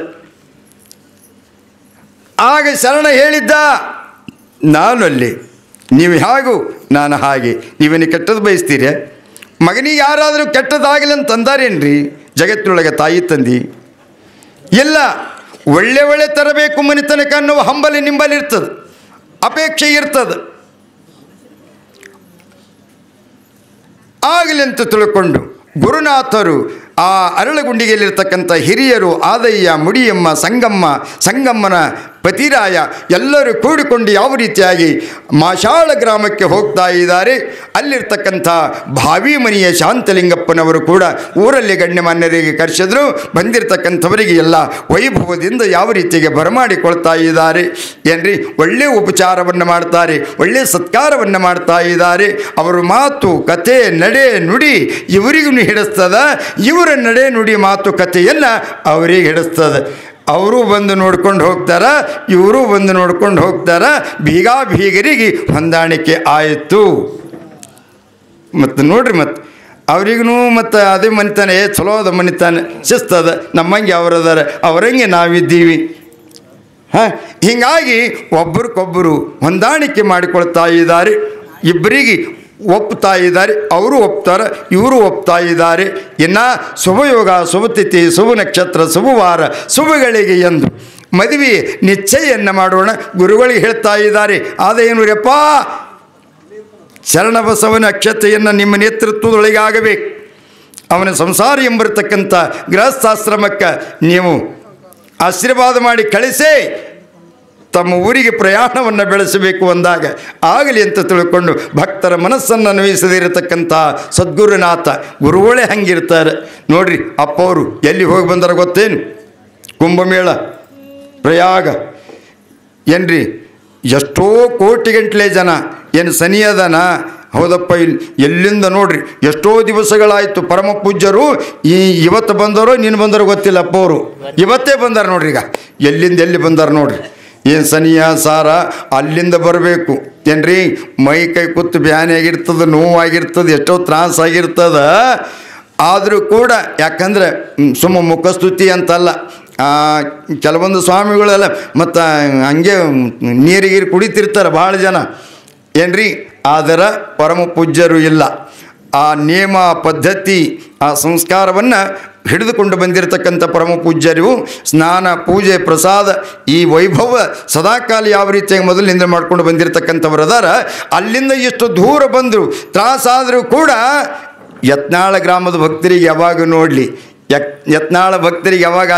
ಆಗ ಶರಣ ಹೇಳಿದ್ದ, ನಾನು ಅಲ್ಲಿ, ನೀವು ಹೇಗೂ ನಾನು ಹಾಗೆ. ನೀವೇನು ಕೆಟ್ಟದ್ದು ಬಯಸ್ತೀರಿ? ಮಗನಿಗೆ ಯಾರಾದರೂ ಕೆಟ್ಟದಾಗಲಿ ಅಂತ ಅಂದಾರೇನ್ರಿ ಜಗತ್ತಿನೊಳಗೆ ತಾಯಿ ತಂದಿ? ಇಲ್ಲ, ಒಳ್ಳೆ ತರಬೇಕು ಮನೆತನಕ ಅನ್ನುವ ಹಂಬಲಿ ನಿಂಬಲ್ಲಿ ಇರ್ತದೆ, ಅಪೇಕ್ಷೆ ಇರ್ತದೆ. ಆಗಲಿ ಅಂತ ತಿಳ್ಕೊಂಡು ಗುರುನಾಥರು ಆ ಅರಳಗುಂಡಿಗೆಯಲ್ಲಿರ್ತಕ್ಕಂಥ ಹಿರಿಯರು ಆದಯ್ಯ, ಮುಡಿಯಮ್ಮ, ಸಂಗಮ್ಮನ ಪತಿರಾಯ ಎಲ್ಲರೂ ಕೂಡಿಕೊಂಡು ಯಾವ ರೀತಿಯಾಗಿ ಮಾಶಾಳ ಗ್ರಾಮಕ್ಕೆ ಹೋಗ್ತಾ ಇದ್ದಾರೆ. ಅಲ್ಲಿರ್ತಕ್ಕಂಥ ಭಾವಿ ಮನೆಯ ಶಾಂತಲಿಂಗಪ್ಪನವರು ಕೂಡ ಊರಲ್ಲಿ ಗಣ್ಯಮಾನ್ಯರಿಗೆ ಕರೆಸಿದ್ರು. ಬಂದಿರತಕ್ಕಂಥವರಿಗೆ ಎಲ್ಲ ವೈಭವದಿಂದ ಯಾವ ರೀತಿಗೆ ಬರಮಾಡಿಕೊಳ್ತಾ ಇದ್ದಾರೆ ಏನ್ರಿ. ಒಳ್ಳೆಯ ಉಪಚಾರವನ್ನು ಮಾಡ್ತಾರೆ, ಒಳ್ಳೆಯ ಸತ್ಕಾರವನ್ನು ಮಾಡ್ತಾ ಇದ್ದಾರೆ. ಅವರ ಮಾತು ಕತೆ ನಡೆ ನುಡಿ ಇವರಿಗೂ ಹಿಡಿಸ್ತದ, ಇವರ ನಡೆ ನುಡಿ ಮಾತು ಕಥೆಯನ್ನು ಅವರಿಗೆ ಹಿಡಿಸ್ತದೆ. ಅವರು ಬಂದು ನೋಡ್ಕೊಂಡು ಹೋಗ್ತಾರ, ಇವರು ಬಂದು ನೋಡ್ಕೊಂಡು ಹೋಗ್ತಾರ. ಬೀಗರಿಗೆ ಹೊಂದಾಣಿಕೆ ಆಯಿತು. ಮತ್ತು ನೋಡ್ರಿ, ಮತ್ತು ಅವ್ರಿಗೂ ಮತ್ತು ಅದೇ ಮನಿತಾನೆ ಚಲೋ ಅದ, ಮನಿತಾನೆ ಶಿಸ್ತದ, ನಮ್ಮಂಗೆ ಅವರದಾರ, ಅವರಂಗೆ ನಾವಿದ್ದೀವಿ. ಹೀಗಾಗಿ ಒಬ್ರಿಗೊಬ್ಬರು ಹೊಂದಾಣಿಕೆ ಮಾಡಿಕೊಳ್ತಾ ಇದ್ದಾರೆ. ಇಬ್ಬರಿಗೆ ಒಪ್ತಾ ಇದ್ದಾರೆ, ಅವರು ಒಪ್ತಾರೆ, ಇವರು ಒಪ್ತಾ ಇದ್ದಾರೆ. ಇನ್ನು ಶುಭಯೋಗ, ಶುಭತಿಥಿ, ಶುಭ ನಕ್ಷತ್ರ, ಶುಭವಾರ, ಶುಭಗಳಿಗೆ ಎಂದು ಮದುವೆ ನಿಶ್ಚಯನ್ನು ಮಾಡೋಣ ಗುರುಗಳಿಗೆ ಹೇಳ್ತಾ ಇದ್ದಾರೆ. ಅದೇನು ರಪ್ಪ, ಶರಣಬಸವನ ಅಕ್ಷತೆಯನ್ನು ನಿಮ್ಮ ನೇತೃತ್ವದೊಳಗೆ ಆಗಬೇಕು. ಅವನ ಸಂಸಾರ ಎಂಬಿರ್ತಕ್ಕಂಥ ಗೃಹಸ್ಥಾಶ್ರಮಕ್ಕೆ ನೀವು ಆಶೀರ್ವಾದ ಮಾಡಿ ಕಳಿಸೇ ತಮ್ಮ ಊರಿಗೆ ಪ್ರಯಾಣವನ್ನು ಬೆಳೆಸಬೇಕು ಅಂದಾಗ ಆಗಲಿ ಅಂತ ತಿಳ್ಕೊಂಡು ಭಕ್ತರ ಮನಸ್ಸನ್ನು ನೋಯಿಸದಿರತಕ್ಕಂಥ ಸದ್ಗುರುನಾಥ ಗುರುಗಳೇ ಹಂಗಿರ್ತಾರೆ ನೋಡ್ರಿ. ಅಪ್ಪವರು ಎಲ್ಲಿ ಹೋಗಿ ಬಂದಾರ ಗೊತ್ತೇನು? ಕುಂಭಮೇಳ, ಪ್ರಯಾಗ ಏನ್ರಿ, ಎಷ್ಟೋ ಕೋಟಿಗಂಟ್ಲೆ ಜನ. ಏನು ಸನಿ ಅದನ? ಹೌದಪ್ಪ, ಇಲ್ಲಿ ಎಲ್ಲಿಂದ ನೋಡ್ರಿ ಎಷ್ಟೋ ದಿವಸಗಳಾಯಿತು. ಪರಮ ಪೂಜ್ಯರು ಇವತ್ತು ಬಂದವರು, ನೀನು ಬಂದವರು ಗೊತ್ತಿಲ್ಲಪ್ಪ, ಅವರು ಇವತ್ತೇ ಬಂದಾರ ನೋಡ್ರಿ. ಈಗ ಎಲ್ಲಿಂದ ಎಲ್ಲಿ ಬಂದಾರ ನೋಡ್ರಿ. ಏನು ಸನಿಯ ಸಾರ ಅಲ್ಲಿಂದ ಬರಬೇಕು ಏನ್ರಿ. ಮೈ ಕೈ ಕೂತು ಬ್ಯಾನೆ ಆಗಿರ್ತದೆ, ನೋವಾಗಿರ್ತದೆ, ಎಷ್ಟೋ ತ್ರಾಸಾಗಿರ್ತದ. ಆದರೂ ಕೂಡ ಯಾಕಂದರೆ ಸುಮ್ಮ ಮುಖಸ್ತುತಿ ಅಂತಲ್ಲ, ಕೆಲವೊಂದು ಸ್ವಾಮಿಗಳೆಲ್ಲ ಮತ್ತು ಹಂಗೆ ನೀರಿಗೆ ಕುಡಿತಿರ್ತಾರೆ ಭಾಳ ಜನ ಏನ್ರಿ. ಆದರೆ ಪರಮ ಪೂಜ್ಯರು ಇಲ್ಲ. ಆ ನಿಯಮ ಪದ್ಧತಿ ಆ ಸಂಸ್ಕಾರವನ್ನು ಹಿಡಿದುಕೊಂಡು ಬಂದಿರತಕ್ಕಂಥ ಪರಮ ಪೂಜ್ಯರು ಸ್ನಾನ ಪೂಜೆ ಪ್ರಸಾದ ಈ ವೈಭವ ಸದಾಕಾಲ ಯಾವ ರೀತಿಯಾಗಿ ಮೊದಲಿನಿಂದ ಮಾಡ್ಕೊಂಡು ಬಂದಿರತಕ್ಕಂಥವ್ರು ಅದಾರ. ಅಲ್ಲಿಂದ ಎಷ್ಟು ದೂರ ಬಂದರು, ತ್ರಾಸಾದರೂ ಕೂಡ ಯತ್ನಾಳ ಗ್ರಾಮದ ಭಕ್ತರಿಗೆ ಯಾವಾಗ ನೋಡಲಿ, ಯತ್ನಾಳ ಭಕ್ತರಿಗೆ ಯಾವಾಗ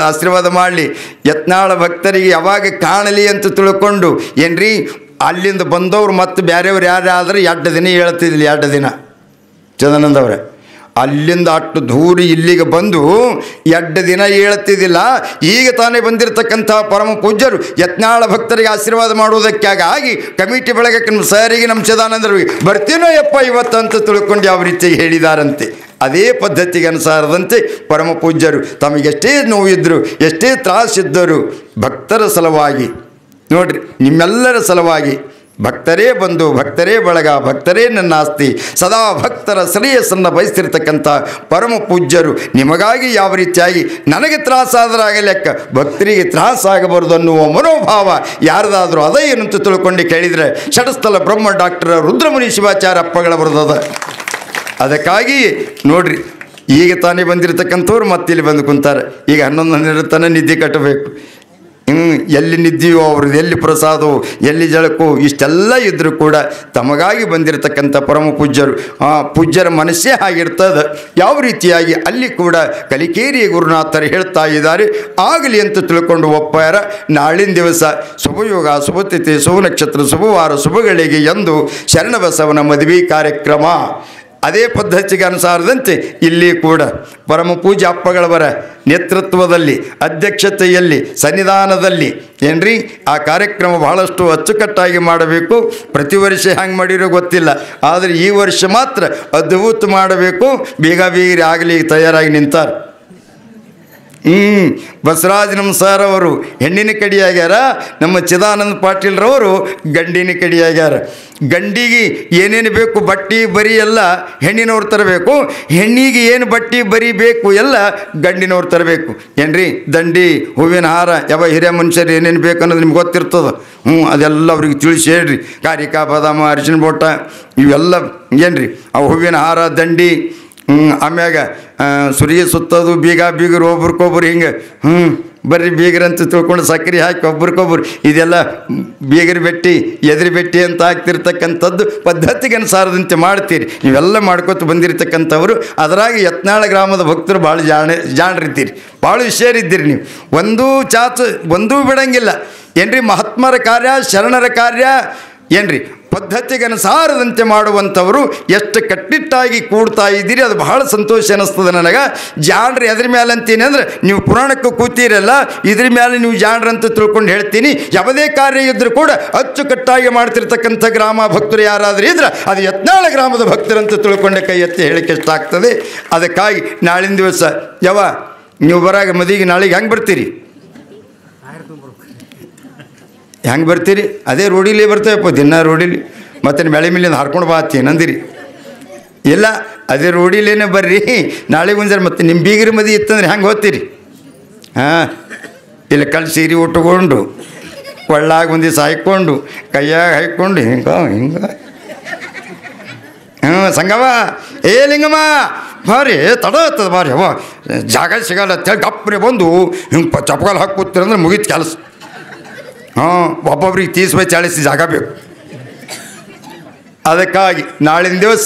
ಆಶೀರ್ವಾದ ಮಾಡಲಿ, ಯತ್ನಾಳ ಭಕ್ತರಿಗೆ ಯಾವಾಗ ಕಾಣಲಿ ಅಂತ ತಿಳ್ಕೊಂಡು ಏನ್ರಿ ಅಲ್ಲಿಂದ ಬಂದವರು ಮತ್ತು ಬೇರೆಯವ್ರು ಯಾರಾದರೂ 2 ದಿನ ಹೇಳ್ತಿದ್ದಿಲ್ಲ. 2 ದಿನ ಚಿದಾನಂದವ್ರೆ ಅಲ್ಲಿಂದ ಅಷ್ಟು ದೂರ ಇಲ್ಲಿಗೆ ಬಂದು 2 ದಿನ ಹೇಳ್ತಿದ್ದಿಲ್ಲ. ಈಗ ತಾನೇ ಬಂದಿರತಕ್ಕಂಥ ಪರಮ ಪೂಜ್ಯರು ಯತ್ನಾಳ ಭಕ್ತರಿಗೆ ಆಶೀರ್ವಾದ ಮಾಡುವುದಕ್ಕಾಗಿ ಕಮಿಟಿ ಬೆಳಗಕ್ಕೆ ನಮ್ಮ ಸರಿಗೆ ನಮ್ಮ ಚಿದಾನಂದರಿಗೆ ಬರ್ತೀನೋ ಯಪ್ಪ ಇವತ್ತು ಅಂತ ತಿಳ್ಕೊಂಡು ಯಾವ ರೀತಿಯಾಗಿ ಹೇಳಿದಾರಂತೆ. ಅದೇ ಪದ್ಧತಿಗೆ ಅನುಸಾರದಂತೆ ಪರಮ ಪೂಜ್ಯರು ತಮಗೆಷ್ಟೇ ನೋವಿದ್ದರು, ಎಷ್ಟೇ ತ್ರಾಸಿದ್ದರು, ಭಕ್ತರ ಸಲುವಾಗಿ ನೋಡ್ರಿ, ನಿಮ್ಮೆಲ್ಲರ ಸಲುವಾಗಿ ಭಕ್ತರೇ ಬಂದು ಭಕ್ತರೇ ಬಳಗ ಭಕ್ತರೇ ನನ್ನ ಆಸ್ತಿ ಸದಾ ಭಕ್ತರ ಶ್ರೇಯಸ್ಸನ್ನು ಬಯಸ್ತಿರ್ತಕ್ಕಂಥ ಪರಮ ಪೂಜ್ಯರು ನಿಮಗಾಗಿ ಯಾವ ರೀತಿಯಾಗಿ ನನಗೆ ತ್ರಾಸಾದರಾಗ ಲೆಕ್ಕ ಭಕ್ತರಿಗೆ ತ್ರಾಸಾಗಬಾರದು ಅನ್ನುವ ಮನೋಭಾವ ಯಾರದಾದರೂ ಅದೇ ಏನಂತ ತಿಳ್ಕೊಂಡು ಕೇಳಿದರೆ ಷಟಸ್ಥಲ ಬ್ರಹ್ಮ ಡಾಕ್ಟರ್ ರುದ್ರಮುನಿ ಶಿವಾಚಾರ್ಯ ಅಪ್ಪಗಳ ಬರೋದದ. ಅದಕ್ಕಾಗಿ ನೋಡ್ರಿ, ಈಗ ತಾನೇ ಬಂದಿರತಕ್ಕಂಥವ್ರು ಮತ್ತೆ ಇಲ್ಲಿ ಬಂದು ಕುಂತಾರೆ. ಈಗ 11-12 ತನಕ ನಿದ್ದೆ ಕಟ್ಟಬೇಕು. ಎಲ್ಲಿ ನಿದ್ದೆಯೋ ಅವ್ರದ್ದು, ಎಲ್ಲಿ ಪ್ರಸಾದವೋ, ಎಲ್ಲಿ ಜಳಕೋ, ಇಷ್ಟೆಲ್ಲ ಇದ್ದರೂ ಕೂಡ ತಮಗಾಗಿ ಬಂದಿರತಕ್ಕಂಥ ಪರಮ ಪೂಜ್ಯರು ಆ ಪೂಜ್ಯರ ಮನಸ್ಸೇ ಆಗಿರ್ತದೆ. ಯಾವ ರೀತಿಯಾಗಿ ಅಲ್ಲಿ ಕೂಡ ಕಲಿಕೇರಿಯ ಗುರುನಾಥರು ಹೇಳ್ತಾ ಇದ್ದಾರೆ, ಆಗಲಿ ಅಂತ ತಿಳ್ಕೊಂಡು ಒಪ್ಪಾರ. ನಾಳಿನ ದಿವಸ ಶುಭಯೋಗ, ಶುಭತಿಥಿ, ಶುಭನಕ್ಷತ್ರ, ಶುಭವಾರ, ಶುಭಗಳಿಗೆ ಎಂದು ಶರಣಬಸವನ ಮದುವೆ ಕಾರ್ಯಕ್ರಮ ಅದೇ ಪದ್ಧತಿಗೆ ಅನುಸಾರದಂತೆ ಇಲ್ಲಿ ಕೂಡ ಪರಮ ಪೂಜ್ಯ ಅಪ್ಪಗಳವರ ನೇತೃತ್ವದಲ್ಲಿ ಅಧ್ಯಕ್ಷತೆಯಲ್ಲಿ ಸನ್ನಿಧಾನದಲ್ಲಿ ಏನ್ರಿ ಆ ಕಾರ್ಯಕ್ರಮ ಬಹಳಷ್ಟು ಅಚ್ಚುಕಟ್ಟಾಗಿ ಮಾಡಬೇಕು. ಪ್ರತಿ ವರ್ಷ ಹ್ಯಾಂಗೆ ಮಾಡಿರೋ ಗೊತ್ತಿಲ್ಲ, ಆದರೆ ಈ ವರ್ಷ ಮಾತ್ರ ಅದ್ಭುತ ಮಾಡಬೇಕು. ಬೇಗ ಆಗಲಿ ತಯಾರಾಗಿ ನಿಂತಾರೆ. ಬಸವರಾಜ್ ನಮ್ಮ ಸರ್ ಅವರು ಹೆಣ್ಣಿನ ಕಡಿಯಾಗ್ಯಾರ, ನಮ್ಮ ಚಿದಾನಂದ ಪಾಟೀಲ್ರವರು ಗಂಡಿನ ಕಡಿಯಾಗ್ಯಾರ. ಗಂಡಿಗೆ ಏನೇನು ಬೇಕು ಬಟ್ಟೆ ಬರಿ ಎಲ್ಲ ಹೆಣ್ಣಿನವ್ರು ತರಬೇಕು, ಹೆಣ್ಣಿಗೆ ಏನು ಬಟ್ಟೆ ಬರಿ ಬೇಕು ಎಲ್ಲ ಗಂಡಿನವ್ರು ತರಬೇಕು ಏನ್ರಿ. ದಂಡಿ, ಹೂವಿನ ಹಾರ, ಯಾವ ಹಿರಿಯ ಮನುಷ್ಯರು ಏನೇನು ಬೇಕು ಅನ್ನೋದು ನಿಮ್ಗೆ ಗೊತ್ತಿರ್ತದೆ. ಅದೆಲ್ಲ ಅವ್ರಿಗೆ ತಿಳಿಸಿ ಹೇಳ್ರಿ. ಕಾರಿಕಾ, ಬಾದಾಮ, ಅರಿಶಿನ ಬೋಟ ಇವೆಲ್ಲ ಏನ್ರಿ, ಆ ಹೂವಿನ ಹಾರ, ದಂಡಿ, ಆಮ್ಯಾಗ ಸುರಿಗೆ ಸುತ್ತೋದು, ಬೀಗರು ಒಬ್ರಿಗೊಬ್ರು ಹಿಂಗೆ ಬರ್ರಿ ಬೀಗರಂತ ತಿಳ್ಕೊಂಡು ಸಕ್ಕರೆ ಹಾಕಿ ಒಬ್ರಿಗೊಬ್ರು ಇದೆಲ್ಲ ಬೀಗರ ಬೆಟ್ಟಿ ಎದುರು ಬೆಟ್ಟಿ ಅಂತ ಹಾಕ್ತಿರ್ತಕ್ಕಂಥದ್ದು ಪದ್ಧತಿಗೆ ಅನುಸಾರದಂತೆ ಮಾಡ್ತೀರಿ. ನೀವೆಲ್ಲ ಮಾಡ್ಕೊತ ಬಂದಿರತಕ್ಕಂಥವ್ರು. ಅದರಾಗ ಯತ್ನಾಳ ಗ್ರಾಮದ ಭಕ್ತರು ಭಾಳ ಜಾಣರಿದ್ದೀರಿ, ಭಾಳ ಹುಷಾರಿದ್ದೀರಿ. ನೀವು ಒಂದೂ ಬಿಡಂಗಿಲ್ಲ ಏನ್ರಿ. ಮಹಾತ್ಮರ ಕಾರ್ಯ, ಶರಣರ ಕಾರ್ಯ ಏನ್ರಿ ಪದ್ಧತಿಗೆ ಅನುಸಾರದಂತೆ ಮಾಡುವಂಥವರು ಎಷ್ಟು ಕಟ್ಟಿಟ್ಟಾಗಿ ಕೂಡ್ತಾ ಇದ್ದೀರಿ. ಅದು ಬಹಳ ಸಂತೋಷ ಅನ್ನಿಸ್ತದೆ ನನಗೆ. ಜಾಣ್ರಿ ಎದ್ರ ಮೇಲೆ ಅಂತೀನಿ ಅಂದರೆ ನೀವು ಪುರಾಣಕ್ಕೆ ಕೂತೀರಲ್ಲ, ಇದ್ರ ಮೇಲೆ ನೀವು ಜಾಣ್ರ ಅಂತ ತಿಳ್ಕೊಂಡು ಹೇಳ್ತೀನಿ. ಯಾವುದೇ ಕಾರ್ಯ ಇದ್ದರೂ ಕೂಡ ಅಚ್ಚುಕಟ್ಟಾಗಿ ಮಾಡ್ತಿರ್ತಕ್ಕಂಥ ಗ್ರಾಮ ಭಕ್ತರು ಯಾರಾದರೂ ಇದ್ರೆ ಅದು ಯತ್ನಾಳ ಗ್ರಾಮದ ಭಕ್ತರಂತ ತಿಳ್ಕೊಂಡೆ ಕೈ ಎತ್ತಿ ಹೇಳಿಕೆ ಇಷ್ಟ ಆಗ್ತದೆ. ಅದಕ್ಕಾಗಿ ನಾಳಿನ ದಿವಸ ನೀವು ಬರಾಗ ಮದುವೆಗೆ ನಾಳೆಗೆ ಹೆಂಗೆ ಬರ್ತೀರಿ? ಹೆಂಗೆ ಬರ್ತೀರಿ? ಅದೇ ರೋಡಿಲಿ ಬರ್ತೇವಪ್ಪ, ದಿನ ರೋಡಿಲಿ. ಮತ್ತು ಬೆಳೆ ಮೇಲಿಂದ ಹರ್ಕೊಂಡು ಬಾತಿ ನಂದಿರಿ ಇಲ್ಲ, ಅದೇ ರೋಡಿಲೇನೆ ಬರ್ರಿ. ನಾಳೆಗೆ ಒಂದ್ಸರಿ ಮತ್ತೆ ನಿಮ್ಮ ಬೀಗರ ಮದುವೆ ಇತ್ತಂದ್ರೆ ಹೆಂಗೆ ಹೋಗ್ತೀರಿ? ಇಲ್ಲ ಕಳ್ಳಿ ಸೀರೆ ಉಟ್ಕೊಂಡು ಕೊಳ್ಳಾಗ ಒಂದು ದಿವಸ ಹಾಕ್ಕೊಂಡು ಕೈಯಾಗ ಹಾಕ್ಕೊಂಡು ಹಿಂಗೆ ಸಂಗವ ಲಿಂಗಮ್ಮ ಬಾರಿ ತಡ ಆಗ್ತದೆ ಬಾರಿ ಅವ ಜಾಗ ಸಿಗಲ್ಲ ಅಂತೇಳಿ ಗಪ್ಪನೆ ಬಂದು ಹಿಂಗೆ ಚಪ್ಪಗಾಲು ಹಾಕಿ ಕೂತೀರಂದ್ರೆ ಮುಗೀತು ಕೆಲಸ. ಒಬ್ಬೊಬ್ರಿಗೆ 30-40 ಜಾಗ ಬೇಕು. ಅದಕ್ಕಾಗಿ ನಾಳಿನ ದಿವಸ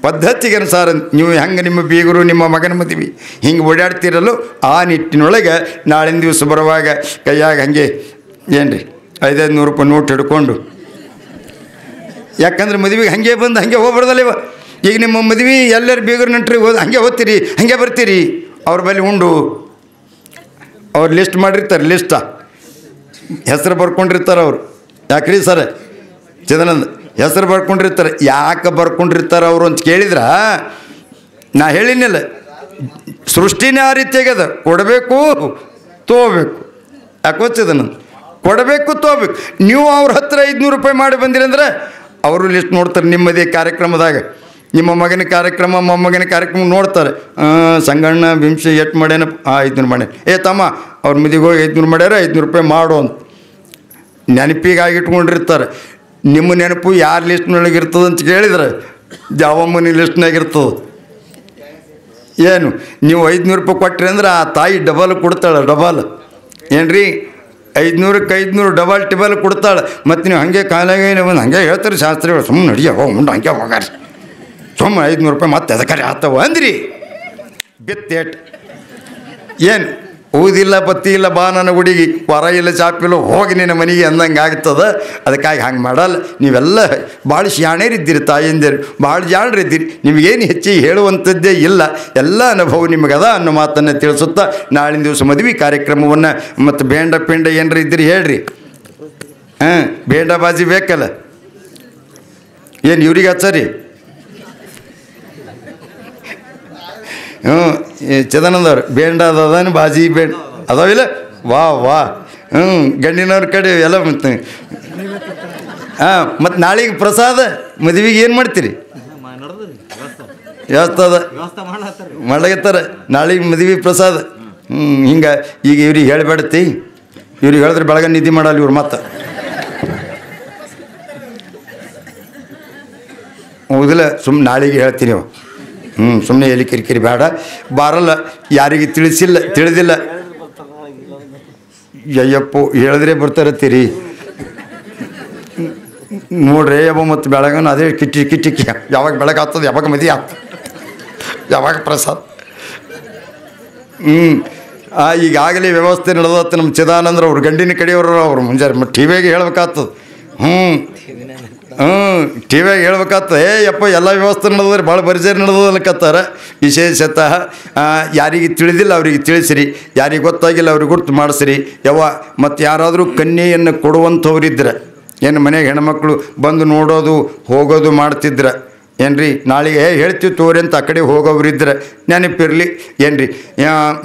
ಪದ್ಧತಿಗೆ ಅನುಸಾರ ನೀವು ಹೆಂಗೆ ನಿಮ್ಮ ಬೀಗರು ನಿಮ್ಮ ಮಗನ ಮದುವೆ ಹಿಂಗೆ ಓಡಾಡ್ತಿರಲು ಆ ನಿಟ್ಟಿನೊಳಗೆ ನಾಳಿನ ದಿವಸ ಬರುವಾಗ ಕೈಯಾಗ ಹಂಗೆ ಏನ್ರಿ 500 ರೂಪಾಯಿ ನೋಟ್ ಹಿಡ್ಕೊಂಡು, ಯಾಕಂದ್ರೆ ಮದುವೆಗೆ ಹಾಗೆ ಬಂದು ಹಾಗೆ ಹೋಗ್ಬಾರ್ದಲ್ಲ. ಈಗ ನಿಮ್ಮ ಮದುವೆ ಎಲ್ಲರೂ ಬೀಗರು ನೆಂಟ್ರಿಗೆ ಹೋದ ಹಾಗೆ ಹೋಗ್ತೀರಿ, ಹಾಗೆ ಬರ್ತೀರಿ. ಅವ್ರ ಬಳಿ ಉಂಡು ಅವ್ರು ಲಿಸ್ಟ್ ಮಾಡಿರ್ತಾರೆ, ಹೆಸರು ಬರ್ಕೊಂಡಿರ್ತಾರೆ ಅವರು. ಯಾಕ್ರಿ ಸರ್ ಚಿದಾನಂದ ಹೆಸರು ಬರ್ಕೊಂಡಿರ್ತಾರೆ. ಯಾಕೆ ಬರ್ಕೊಂಡಿರ್ತಾರೆ ಅವರು ಅಂತ ಕೇಳಿದ್ರೆ ನಾ ಹೇಳಿನಿಲ್ಲ, ಸೃಷ್ಟಿನೇ ಆ ರೀತಿಯಾಗ್ಯದ. ಕೊಡಬೇಕು ತೊಗೋಬೇಕು. ಯಾಕೆ ಗೊತ್ತಿದೆ ನಾನು, ಕೊಡಬೇಕು ತೊಗೋಬೇಕು. ನೀವು ಅವ್ರ ಹತ್ರ 500 ರೂಪಾಯಿ ಮಾಡಿ ಬಂದಿರಿ ಅಂದ್ರೆ ಅವರು ಲಿಸ್ಟ್ ನೋಡ್ತಾರೆ. ನಿಮ್ಮದೇ ಕಾರ್ಯಕ್ರಮದಾಗ ನಿಮ್ಮ ಮಗನ ಕಾರ್ಯಕ್ರಮ, ಮೊಮ್ಮಗನ ಕಾರ್ಯಕ್ರಮ ನೋಡ್ತಾರೆ. ಸಂಗಣ್ಣ ಬಿಂಶ ಎಷ್ಟು ಮಾಡ್ಯಾನ, 500 ಮಾಡ್ಯಾನ. ತಮ್ಮ ಅವ್ರ ಮದಿಗೆ ಹೋಗಿ 500 ಮಾಡ್ಯಾರ, 500 ರೂಪಾಯಿ ಮಾಡು ಅಂತ ನೆನಪಿಗಾಗಿ ಇಟ್ಕೊಂಡಿರ್ತಾರೆ. ನಿಮ್ಮ ನೆನಪು ಯಾರ ಲಿಸ್ಟ್ನೊಳಗೆ ಇರ್ತದೆ ಅಂತ ಕೇಳಿದ್ರೆ ಜಾವಮ್ಮನ ಲಿಸ್ಟ್ನಾಗ ಇರ್ತದೆ. ಏನು ನೀವು 500 ರೂಪಾಯಿ ಕೊಟ್ರಿ ಅಂದ್ರೆ ಆ ತಾಯಿ ಡಬಲ್ ಕೊಡ್ತಾಳೆ. ಡಬಲ್ ಏನ್ರಿ, 500ಕ್ಕೆ 500 ಡಬಲ್ ಟಿಬಲ್ ಕೊಡ್ತಾಳೆ. ಮತ್ತು ನೀವು ಹಾಗೆ ಕಾಲಾಗೆ ಬಂದು ಹಾಗೆ ಹೇಳ್ತಾರೆ ಶಾಸ್ತ್ರಿಗಳು, ಸುಮ್ಮನೆ ನಡಿಯ ಮುಂದೆ ಹಂಗೆ ಹೋಗಾರಿ, ಸುಮ್ಮನೆ 500 ರೂಪಾಯಿ ಮತ್ತೆ ಅದಕ್ಕೆ ಆತವ ಅಂದ್ರಿ ಬಿತ್ತೇಟ್. ಏನು ಊದಿಲ್ಲ ಬತ್ತಿ ಇಲ್ಲ ಬಾ ನನ್ನ ಗುಡಿಗೆ, ಹೊರ ಇಲ್ಲ ಚಾಪಿಲ್ಲ ಹೋಗಿ ನಿನ್ನ ಮನೆಗೆ ಅಂದಂಗೆ ಆಗ್ತದೆ. ಅದಕ್ಕಾಗಿ ಹಂಗೆ ಮಾಡಲ್ಲ. ನೀವೆಲ್ಲ ಭಾಳ ಶಾಣೇರಿದ್ದೀರಿ, ತಾಯಿಂದಿರು ಭಾಳ ಜಾಣರಿದ್ದೀರಿ. ನಿಮಗೇನು ಹೆಚ್ಚಿಗೆ ಹೇಳುವಂಥದ್ದೇ ಇಲ್ಲ, ಎಲ್ಲ ಅನುಭವ ನಿಮಗದ ಅನ್ನೋ ಮಾತನ್ನು ತಿಳಿಸುತ್ತಾ ನಾಳಿನ ದಿವಸ ಮದುವೆ ಕಾರ್ಯಕ್ರಮವನ್ನು ಮತ್ತು ಬೇಂಡ ಪಿಂಡ ಏನರ ಇದ್ದೀರಿ ಹೇಳ್ರಿ. ಬೇಂಡ ಬಾಜಿ ಬೇಕಲ್ಲ, ಏನು ಇವ್ರಿಗೆ ಹಚ್ಚರಿ? ಚಿದಾನಂದವ್ರು ಬೇಂಡ ಅದಾನ, ಬಾಜಿ ಬೇಂಡ ಅದಾವಿಲ್ಲ? ವಾ ಗಂಡಿನವ್ರ ಕಡೆ ಎಲ್ಲ ಮತ್ತು ಮತ್ತು ನಾಳೆಗೆ ಪ್ರಸಾದ ಮದುವೆಗೆ ಏನು ಮಾಡ್ತೀರಿ? ವ್ಯವಸ್ಥೆ ಮಾಡಕತ್ತಾರೆ ನಾಳೆಗೆ ಮದುವೆ ಪ್ರಸಾದ. ಹಿಂಗೆ ಈಗ ಇವ್ರಿಗೆ ಹೇಳಬೇಡತಿ, ಇವ್ರಿಗೆ ಹೇಳಿದ್ರೆ ಬೆಳಗ್ಗೆ ನಿದ್ದೆ ಮಾಡಲ್ಲ ಇವ್ರು. ಮತ್ತೆ ಹೌದಿಲ್ಲ, ಸುಮ್ಮನೆ ನಾಳೆಗೆ ಹೇಳ್ತೀನಿ. ಸುಮ್ಮನೆ ಎಲ್ಲಿ ಕಿರಿಕಿರಿ ಬೇಡ. ಬಾರಲ್ಲ, ಯಾರಿಗೆ ತಿಳಿದಿಲ್ಲ ಅಯ್ಯಪ್ಪು ಹೇಳಿದ್ರೆ ಬರ್ತಾರತ್ತೀರಿ ನೋಡ್ರಿ. ಯಬ್ಬ ಮತ್ತು ಬೆಳಗನ ಅದೇ ಕಿಟ್ಟಿ ಯಾವಾಗ ಬೆಳಗ್ಗೆ ಆಗ್ತದೆ, ಯಾವಾಗ ಮದುವೆ ಆಗ್ತದೆ, ಯಾವಾಗ ಪ್ರಸಾದ. ಈಗಾಗಲೇ ವ್ಯವಸ್ಥೆ ನಡೆದತ್ತ. ನಮ್ಮ ಚಿದಾನಂದ್ರ ಅವ್ರು ಗಂಡಿನ ಕಡೆಯವರು ಅವ್ರು ಮುಂಜಾನೆ ಟಿವಿಯಾಗೆ ಹೇಳ್ಬೇಕಾಗ್ತದೆ. ಟಿವಿಯಾಗ ಹೇಳ್ಬೇಕಾಗ್ತದೆ. ಯಪ್ಪ ಎಲ್ಲ ವ್ಯವಸ್ಥೆ ನಡೆದ್ರೆ ಭಾಳ ಭರ್ಜರಿ ನಡೆದ ಅನ್ಕತ್ತಾರೆ. ವಿಶೇಷತಃ ಯಾರಿಗೆ ತಿಳಿದಿಲ್ಲ ಅವರಿಗೆ ತಿಳಿಸಿರಿ, ಯಾರಿಗೆ ಗೊತ್ತಾಗಿಲ್ಲ ಅವ್ರಿಗೆ ಗುರ್ತು ಮಾಡಿಸಿರಿ. ಮತ್ತು ಯಾರಾದರೂ ಕನ್ಯೆಯನ್ನು ಕೊಡುವಂಥವ್ರಿದ್ರೆ, ಏನು ಮನೆಗೆ ಹೆಣ್ಮಕ್ಳು ಬಂದು ನೋಡೋದು ಹೋಗೋದು ಮಾಡ್ತಿದ್ರೆ ಏನ್ರಿ, ನಾಳೆಗೆ ಹೇಳ್ತೀವಿ ತೋರಿ ಅಂತ ಆ ಕಡೆ ಹೋಗೋರಿದ್ರೆ ನೆನಪಿರಲಿ. ಏನ್ರಿ,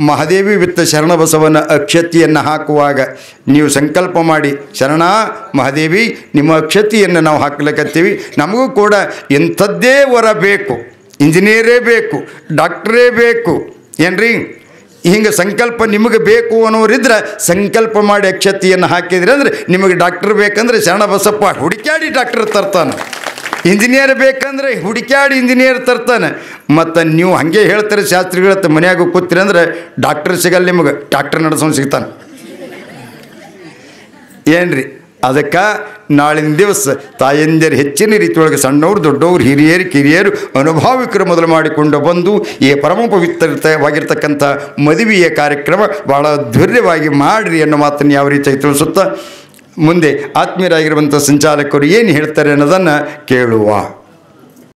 ಮಹಾದೇವಿ ವಿತ್ತ ಶರಣ ಬಸವನ ಅಕ್ಷತೆಯನ್ನು ಹಾಕುವಾಗ ನೀವು ಸಂಕಲ್ಪ ಮಾಡಿ, ಶರಣ ಮಹಾದೇವಿ ನಿಮ್ಮ ಅಕ್ಷತೆಯನ್ನು ನಾವು ಹಾಕ್ಲಿಕ್ಕತ್ತೀವಿ, ನಮಗೂ ಕೂಡ ಇಂಥದ್ದೇ ವರ ಬೇಕು, ಇಂಜಿನಿಯರೇ ಬೇಕು, ಡಾಕ್ಟ್ರೇ ಬೇಕು ಏನ್ರಿ, ಹಿಂಗೆ ಸಂಕಲ್ಪ ನಿಮಗೆ ಬೇಕು ಅನ್ನೋರಿದ್ರೆ ಸಂಕಲ್ಪ ಮಾಡಿ ಅಕ್ಷತೆಯನ್ನು ಹಾಕಿದ್ರಿ ಅಂದರೆ ನಿಮಗೆ ಡಾಕ್ಟ್ರ್ ಬೇಕಂದ್ರೆ ಶರಣ ಬಸಪ್ಪ ಹುಡುಕ್ಯಾಡಿ ಡಾಕ್ಟ್ರ್ ತರ್ತಾನೆ. ಇಂಜಿನಿಯರ್ ಬೇಕಂದ್ರೆ ಹುಡುಕ್ಯಾಡಿ ಇಂಜಿನಿಯರ್ ತರ್ತಾನೆ. ಮತ್ತು ನೀವು ಹಾಗೆ ಹೇಳ್ತಾರೆ ಶಾಸ್ತ್ರಿಗಳ ಮನೆಯಾಗ ಕೂತ್ರಿ ಅಂದರೆ ಡಾಕ್ಟ್ರ್ ಸಿಗಲ್ಲ ನಿಮಗೆ, ಡಾಕ್ಟ್ರ್ ನಡೆಸೋನು ಸಿಗ್ತಾನೆ ಏನ್ರಿ. ಅದಕ್ಕೆ ನಾಳಿನ ದಿವಸ ತಾಯಂದಿರು ಹೆಚ್ಚಿನ ರೀತಿಯೊಳಗೆ ಸಣ್ಣವ್ರು ದೊಡ್ಡವ್ರು ಹಿರಿಯರು ಕಿರಿಯರು ಅನುಭಾವಿಕರು ಮೊದಲು ಮಾಡಿಕೊಂಡು ಬಂದು ಈ ಪರಮ ಪವಿತ್ರವಾಗಿರ್ತಕ್ಕಂಥ ಮದುವೆಯ ಕಾರ್ಯಕ್ರಮ ಭಾಳ ಅದ್ಭುತವಾಗಿ ಮಾಡಿರಿ ಅನ್ನೋ ಮಾತನ್ನು ಯಾವ ರೀತಿಯಾಗಿ ತಿಳಿಸುತ್ತಾ ಮುಂದೆ ಆತ್ಮೀಯರಾಗಿರುವಂಥ ಸಂಚಾಲಕರು ಏನು ಹೇಳ್ತಾರೆ ಅನ್ನೋದನ್ನು ಕೇಳುವ.